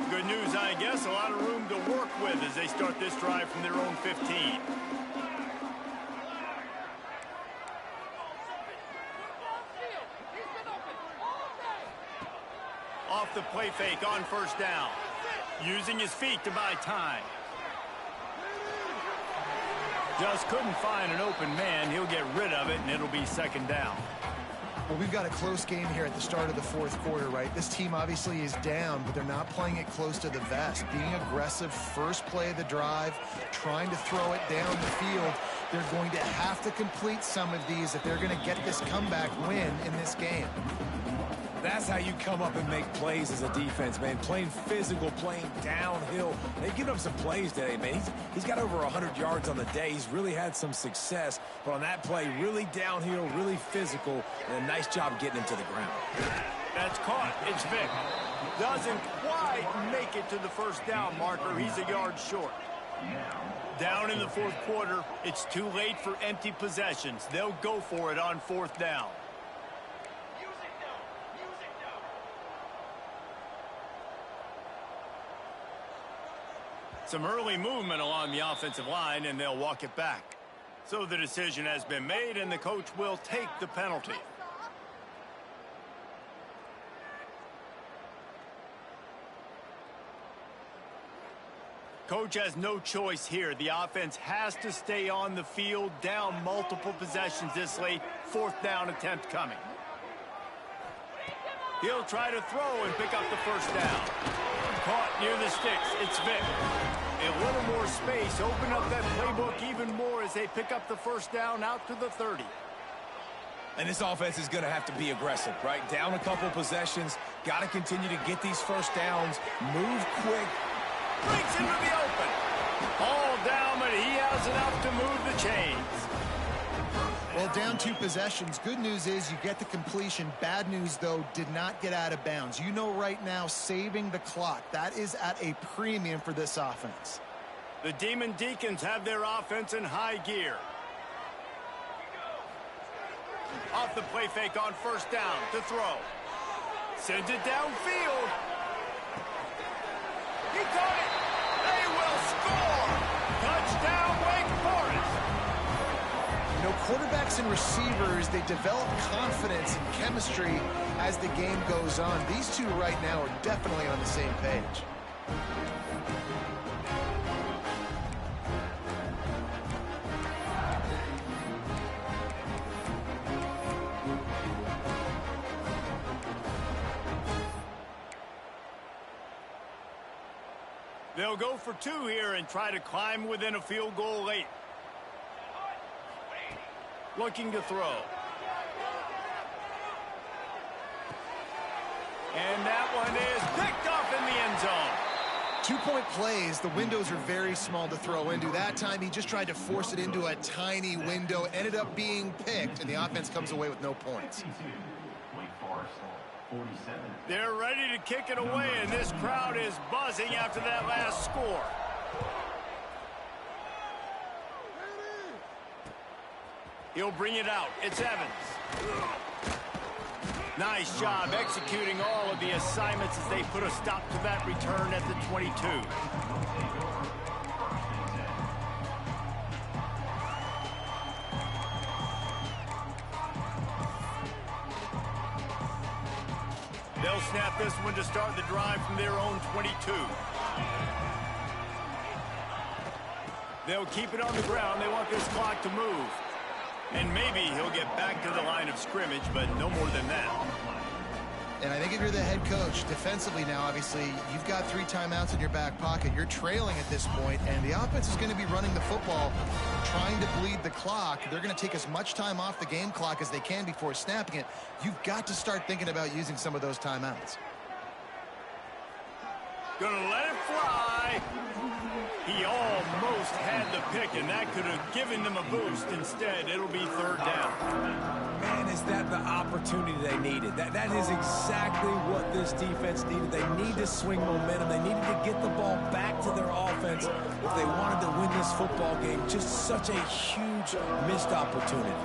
Good news, I guess. A lot of room to work with as they start this drive from their own 15. Off the play fake on first down. Using his feet to buy time. Just couldn't find an open man. He'll get rid of it, and it'll be second down. Well, we've got a close game here at the start of the fourth quarter, right? This team obviously is down, but they're not playing it close to the vest. Being aggressive, first play of the drive, trying to throw it down the field. They're going to have to complete some of these if they're going to get this comeback win in this game. That's how you come up and make plays as a defense, man. Playing physical, playing downhill. They've given up some plays today, man. He's got over 100 yards on the day. He's really had some success. But on that play, really downhill, really physical, and a nice job getting him to the ground. That's caught. It's Vick. Doesn't quite make it to the first down marker. He's a yard short. Down in the fourth quarter, it's too late for empty possessions. They'll go for it on fourth down. Some early movement along the offensive line, and they'll walk it back. So the decision has been made, and the coach will take the penalty. Coach has no choice here. The offense has to stay on the field, down multiple possessions this late. Fourth down attempt coming. He'll try to throw and pick up the first down. Caught near the sticks. It's Vick. A little more space. Open up that playbook even more as they pick up the first down out to the 30. And this offense is going to have to be aggressive, right? Down a couple possessions. Got to continue to get these first downs. Move quick. Breaks into the open. All down, but he has enough to move the chains. Well, down 2 possessions. Good news is you get the completion. Bad news, though, did not get out of bounds. You know right now, saving the clock. That is at a premium for this offense. The Demon Deacons have their offense in high gear. Off the play fake on first down to throw. Sends it downfield. He caught it. They will score. Touchdown, Wake Forest. You know, quarterbacks and receivers, they develop confidence and chemistry as the game goes on. These two right now are definitely on the same page. They'll go for 2 here and try to climb within a field goal late. Looking to throw. And that one is picked off in the end zone. 2-point plays, the windows are very small to throw into. That time he just tried to force it into a tiny window, ended up being picked, and the offense comes away with no points. They're ready to kick it away, and this crowd is buzzing after that last score. He'll bring it out. It's Evans. Nice job executing all of the assignments as they put a stop to that return at the 22. They'll snap this one to start the drive from their own 22. They'll keep it on the ground. They want this clock to move. And maybe he'll get back to the line of scrimmage, but no more than that. And I think if you're the head coach, defensively now, obviously, you've got 3 timeouts in your back pocket. You're trailing at this point, and the offense is going to be running the football, trying to bleed the clock. They're going to take as much time off the game clock as they can before snapping it. You've got to start thinking about using some of those timeouts. Gonna let it fly. He almost had the pick, and that could have given them a boost. Instead, it'll be third down. Man, is that the opportunity they needed? That is exactly what this defense needed. They need to swing momentum. They needed to get the ball back to their offense if they wanted to win this football game. Just such a huge missed opportunity.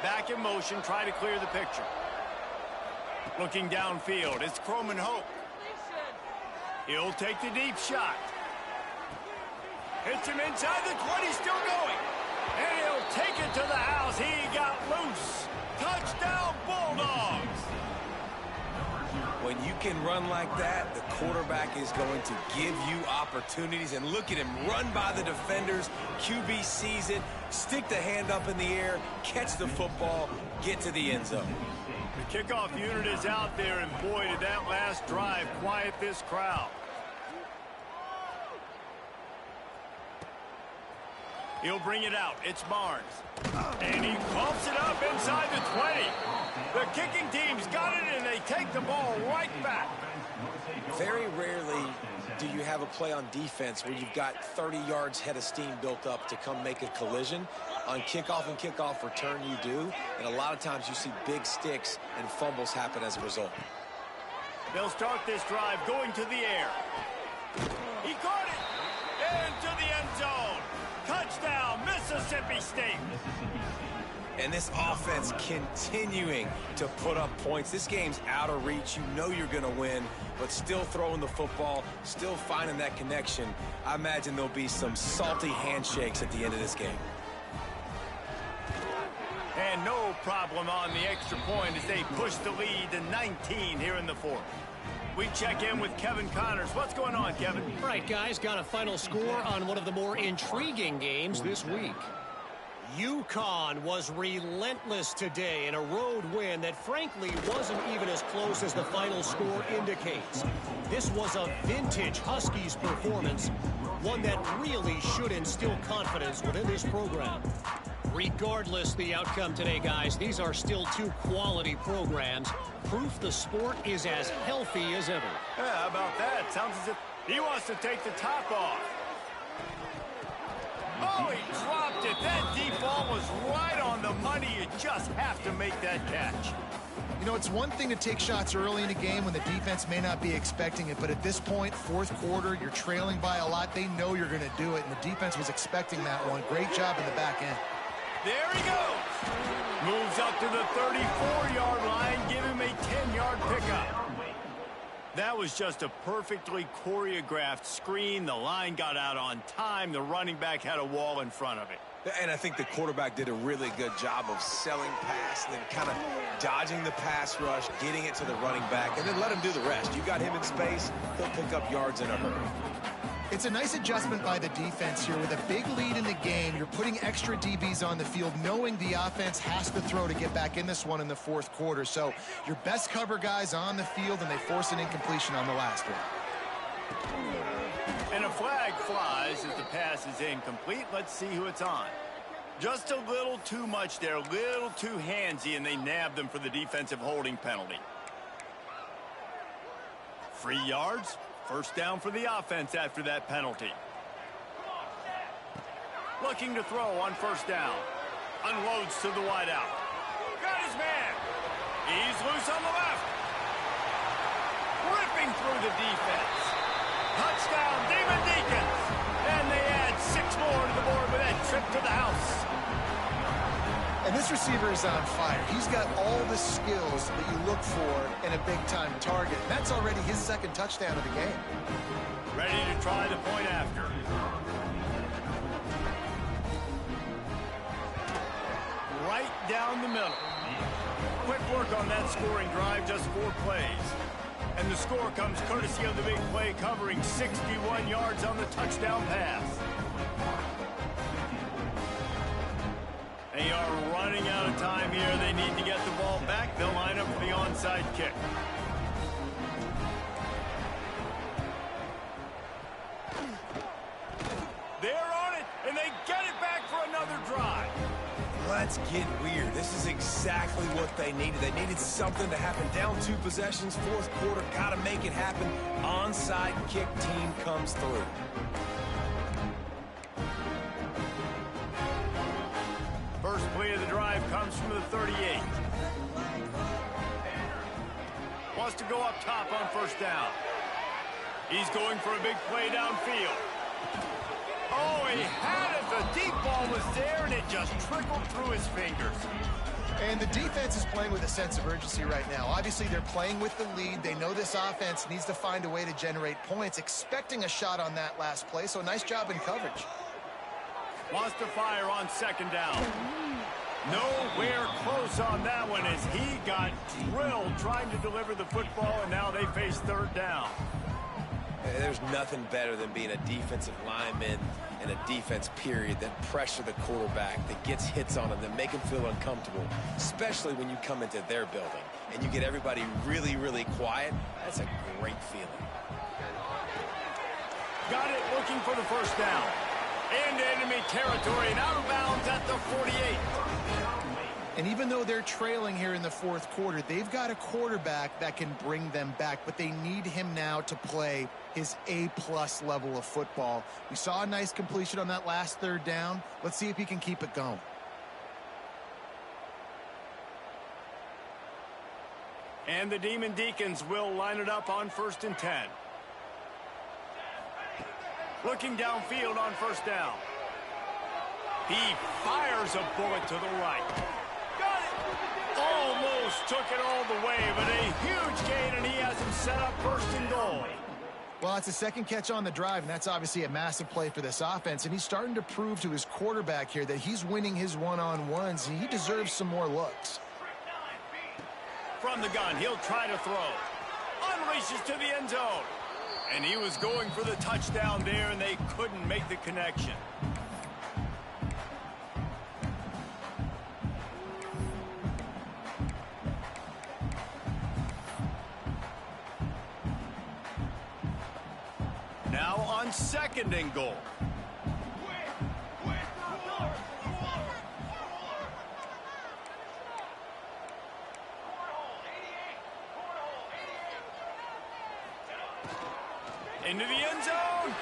Back in motion, try to clear the picture. Looking downfield, it's Croman Hope. He'll take the deep shot. Hits him inside the 20, still going. And he'll take it to the house. He got loose. Touchdown, Bulldogs. When you can run like that, the quarterback is going to give you opportunities. And look at him run by the defenders. QB sees it, stick the hand up in the air, catch the football, get to the end zone. The kickoff unit is out there, and boy, did that last drive quiet this crowd. He'll bring it out. It's Barnes. And he pumps it up inside the 20. The kicking team's got it, and they take the ball right back. Very rarely do you have a play on defense where you've got 30 yards head of steam built up to come make a collision. On kickoff and kickoff return, you do. And a lot of times you see big sticks and fumbles happen as a result. They'll start this drive going to the air. He caught it into the end zone. Touchdown, Mississippi State. And this offense continuing to put up points. This game's out of reach. You know you're going to win, but still throwing the football, still finding that connection. I imagine there'll be some salty handshakes at the end of this game. And no problem on the extra point as they push the lead to 19 here in the fourth. We check in with Kevin Connors. What's going on, Kevin? All right, guys, got a final score on one of the more intriguing games this week. UConn was relentless today in a road win that frankly wasn't even as close as the final score indicates. This was a vintage Huskies performance, one that really should instill confidence within this program. Regardless the outcome today, guys, these are still two quality programs. Proof the sport is as healthy as ever. Yeah, how about that? Sounds as if he wants to take the top off. Oh, he dropped it. That deep ball was right on the money. You just have to make that catch. You know, it's one thing to take shots early in a game when the defense may not be expecting it, but at this point, fourth quarter, you're trailing by a lot. They know you're going to do it, and the defense was expecting that one. Great job in the back end. There he goes. Moves up to the 34-yard line. Give him a 10-yard pickup. That was just a perfectly choreographed screen. The line got out on time. The running back had a wall in front of it. And I think the quarterback did a really good job of selling pass and then kind of dodging the pass rush, getting it to the running back, and then let him do the rest. You got him in space, he'll pick up yards in a hurry. It's a nice adjustment by the defense here. With a big lead in the game, you're putting extra DBs on the field, knowing the offense has to throw to get back in this one in the fourth quarter. So your best cover guys on the field, and they force an incompletion on the last one. And a flag flies as the pass is incomplete. Let's see who it's on. Just a little too much there, a little too handsy, and they nabbed them for the defensive holding penalty. 3 yards. First down for the offense after that penalty. Looking to throw on first down. Unloads to the wideout. Got his man. He's loose on the left. Ripping through the defense. Touchdown, Demon Deacons. And they add 6 more to the board with that trip to the house. And this receiver is on fire. He's got all the skills that you look for in a big-time target. That's already his second touchdown of the game. Ready to try the point after. Right down the middle. Quick work on that scoring drive, just 4 plays. And the score comes courtesy of the big play, covering 61 yards on the touchdown pass. They are running out of time here. They need to get the ball back. They'll line up for the onside kick. They're on it, and they get it back for another drive. Let's get weird. This is exactly what they needed. They needed something to happen. Down 2 possessions, fourth quarter. Got to make it happen. Onside kick team comes through. First play of the drive comes from the 38. Wants to go up top on first down. He's going for a big play downfield. Oh, he had it. The deep ball was there, and it just trickled through his fingers. And the defense is playing with a sense of urgency right now. Obviously, they're playing with the lead. They know this offense needs to find a way to generate points, expecting a shot on that last play. So nice job in coverage. Wants to fire on second down. Nowhere close on that one as he got drilled trying to deliver the football, and now they face third down. There's nothing better than being a defensive lineman and a defense period that pressure the quarterback, that gets hits on him, that make him feel uncomfortable, especially when you come into their building and you get everybody really, really quiet. That's a great feeling. Got it, looking for the first down. Into enemy territory and out of bounds at the 48. And even though they're trailing here in the fourth quarter, they've got a quarterback that can bring them back, but they need him now to play his A-plus level of football. We saw a nice completion on that last third down. Let's see if he can keep it going. And the Demon Deacons will line it up on 1st and 10. Looking downfield on first down. He fires a bullet to the right. Got it! Almost took it all the way, but a huge gain, and he has him set up 1st and goal. Well, it's a second catch on the drive, and that's obviously a massive play for this offense, and he's starting to prove to his quarterback here that he's winning his one-on-ones, and he deserves some more looks. From the gun, he'll try to throw. Unleashes to the end zone. And he was going for the touchdown there, and they couldn't make the connection. Now on 2nd and goal. Into the end zone.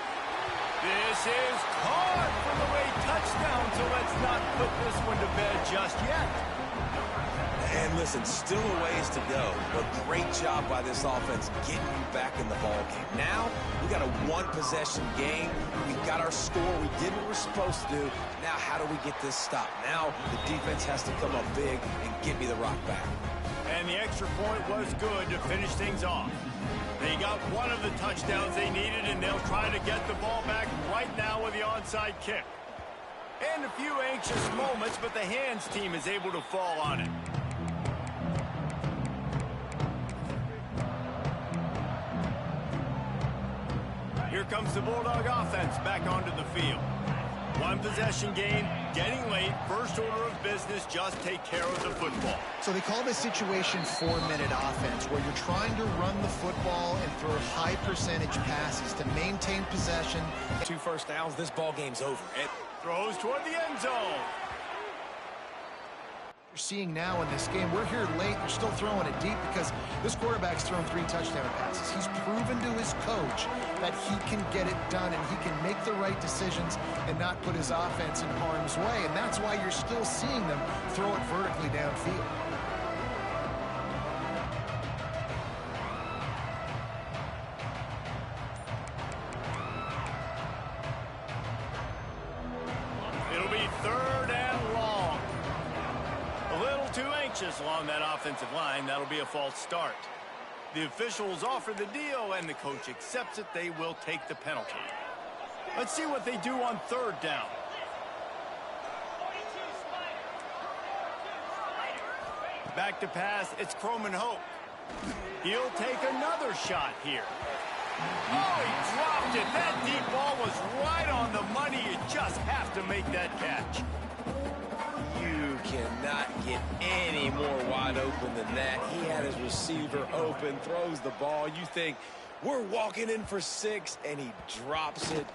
This is caught for the late touchdown, so let's not put this one to bed just yet. And listen, still a ways to go, but great job by this offense getting you back in the ball game. Now, we got a one-possession game. We got our score. We did what we're supposed to do. Now, how do we get this stopped? Now, the defense has to come up big and get me the rock back. And the extra point was good to finish things off. They got one of the touchdowns they needed, and they'll try to get the ball back right now with the onside kick. And a few anxious moments, but the hands team is able to fall on it. Here comes the Bulldog offense back onto the field. One possession game, getting late, first order of business, just take care of the football. So they call this situation 4-minute offense, where you're trying to run the football and throw high percentage passes to maintain possession. 2 first downs, this ball game's over. It throws toward the end zone. You're seeing now in this game, we're here late, they're still throwing it deep because this quarterback's thrown 3 touchdown passes. He's proven to his coach that he can get it done and he can make the right decisions and not put his offense in harm's way, and that's why you're still seeing them throw it vertically downfield. It'll be 3rd and long. A little too anxious along that offensive line. That'll be a false start. The officials offer the deal, and the coach accepts it. They will take the penalty. Let's see what they do on 3rd down. Back to pass, it's Croman Hope. He'll take another shot here. Oh, he dropped it. That deep ball was right on the money. You just have to make that catch. You cannot get any more wide open than that. He had his receiver open, throws the ball. You think, we're walking in for 6, and he drops it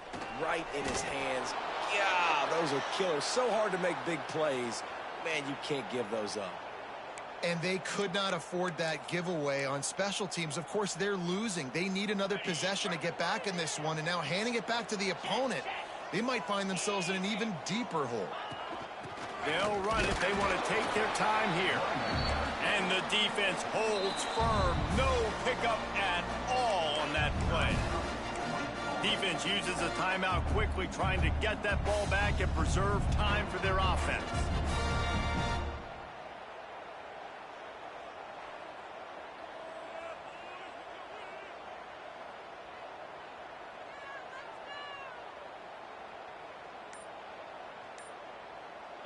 right in his hands. Yeah, those are killers. So hard to make big plays. Man, you can't give those up. And they could not afford that giveaway on special teams. Of course, they're losing. They need another possession to get back in this one, and now handing it back to the opponent, they might find themselves in an even deeper hole. They'll run it. They want to take their time here. And the defense holds firm. No pickup at all on that play. Defense uses a timeout quickly, trying to get that ball back and preserve time for their offense.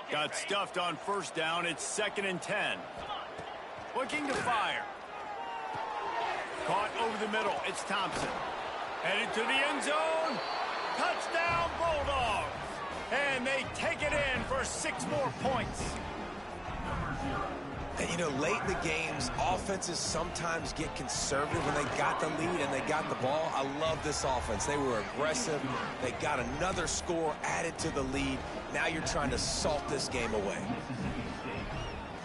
Got stuffed on first down. It's 2nd and 10. Looking to fire. Caught over the middle. It's Thompson. Headed to the end zone. Touchdown, Bulldogs. And they take it in for 6 more points. And, you know, late in the games, offenses sometimes get conservative when they got the lead and they got the ball. I love this offense. They were aggressive. They got another score added to the lead. Now you're trying to salt this game away.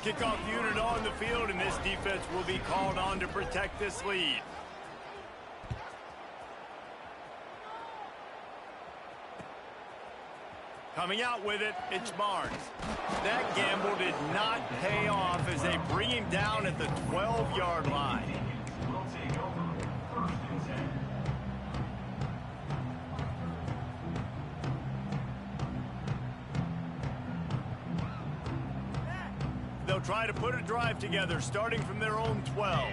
Kickoff unit on the field, and this defense will be called on to protect this lead. Coming out with it, it's Barnes. That gamble did not pay off as they bring him down at the 12-yard line. They'll try to put a drive together, starting from their own 12.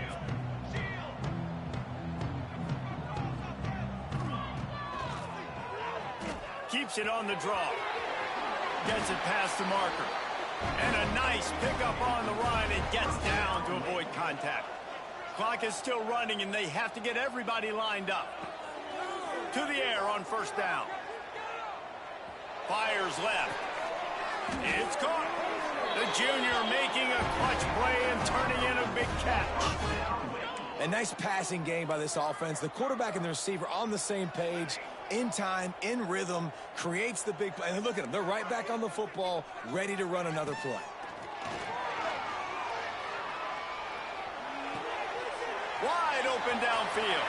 Keeps it on the draw. Gets it past the marker. And a nice pickup on the run and gets down to avoid contact. Clock is still running, and they have to get everybody lined up. To the air on first down. Fires left. It's caught. The junior making a clutch play and turning in a big catch. A nice passing game by this offense. The quarterback and the receiver on the same page, in time, in rhythm, creates the big play. And look at them. They're right back on the football, ready to run another play. Wide open downfield.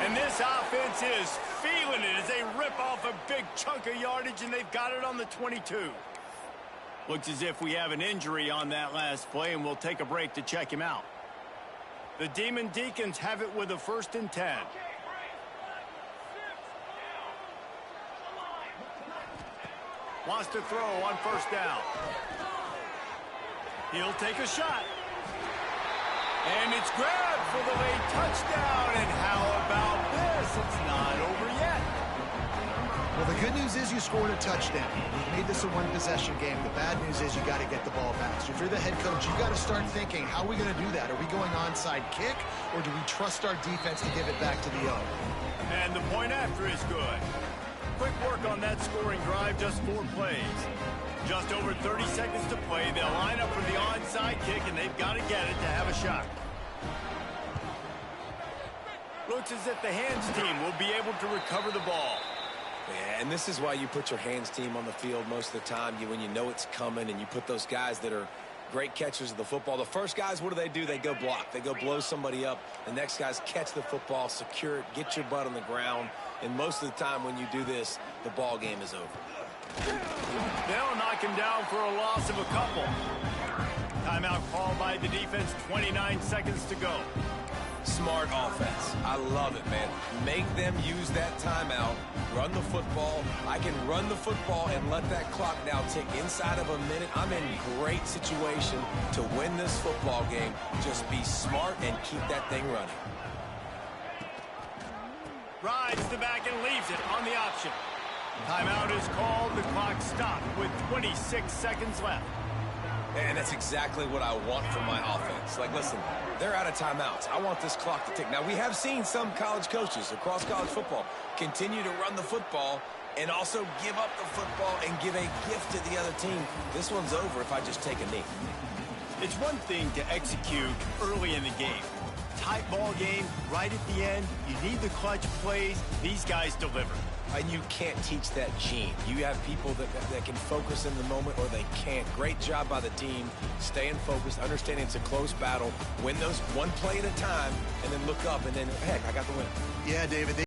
And this offense is feeling it as they rip off a big chunk of yardage, and they've got it on the 22. Looks as if we have an injury on that last play, and we'll take a break to check him out. The Demon Deacons have it with a 1st and 10. Wants to throw on first down. He'll take a shot. And it's grabbed for the late touchdown. And how about this? It's not over yet. Well, the good news is you scored a touchdown. You've made this a one-possession game. The bad news is you got to get the ball back. So if you're the head coach, you got to start thinking, how are we going to do that? Are we going onside kick, or do we trust our defense to give it back to the O? And the point after is good. Quick work on that scoring drive, just 4 plays. Just over 30 seconds to play. They'll line up for the onside kick, and they've got to get it to have a shot. Looks as if the hands team will be able to recover the ball. Yeah, and this is why you put your hands team on the field most of the time. When you know it's coming, and you put those guys that are great catchers of the football. The first guys, what do? They go block. They go blow somebody up. The next guys catch the football, secure it, get your butt on the ground. And most of the time when you do this, the ball game is over. They'll knock him down for a loss of a couple. Timeout called by the defense, 29 seconds to go. Smart offense. I love it, man. Make them use that timeout. Run the football. I can run the football and let that clock now tick inside of a minute. I'm in great situation to win this football game. Just be smart and keep that thing running. Rides the back and leaves it on the option. Timeout is called. The clock stopped with 26 seconds left. And that's exactly what I want from my offense. Like, listen, they're out of timeouts. I want this clock to tick. Now, we have seen some college coaches across college football continue to run the football and also give up the football and give a gift to the other team. This one's over if I just take a knee. It's one thing to execute early in the game. Tight ball game, right at the end. You need the clutch plays. These guys deliver. And you can't teach that gene. You have people that can focus in the moment, or they can't. Great job by the team, staying focused, understanding it's a close battle, win those one play at a time, and then look up, and then, heck, I got the win. Yeah, David.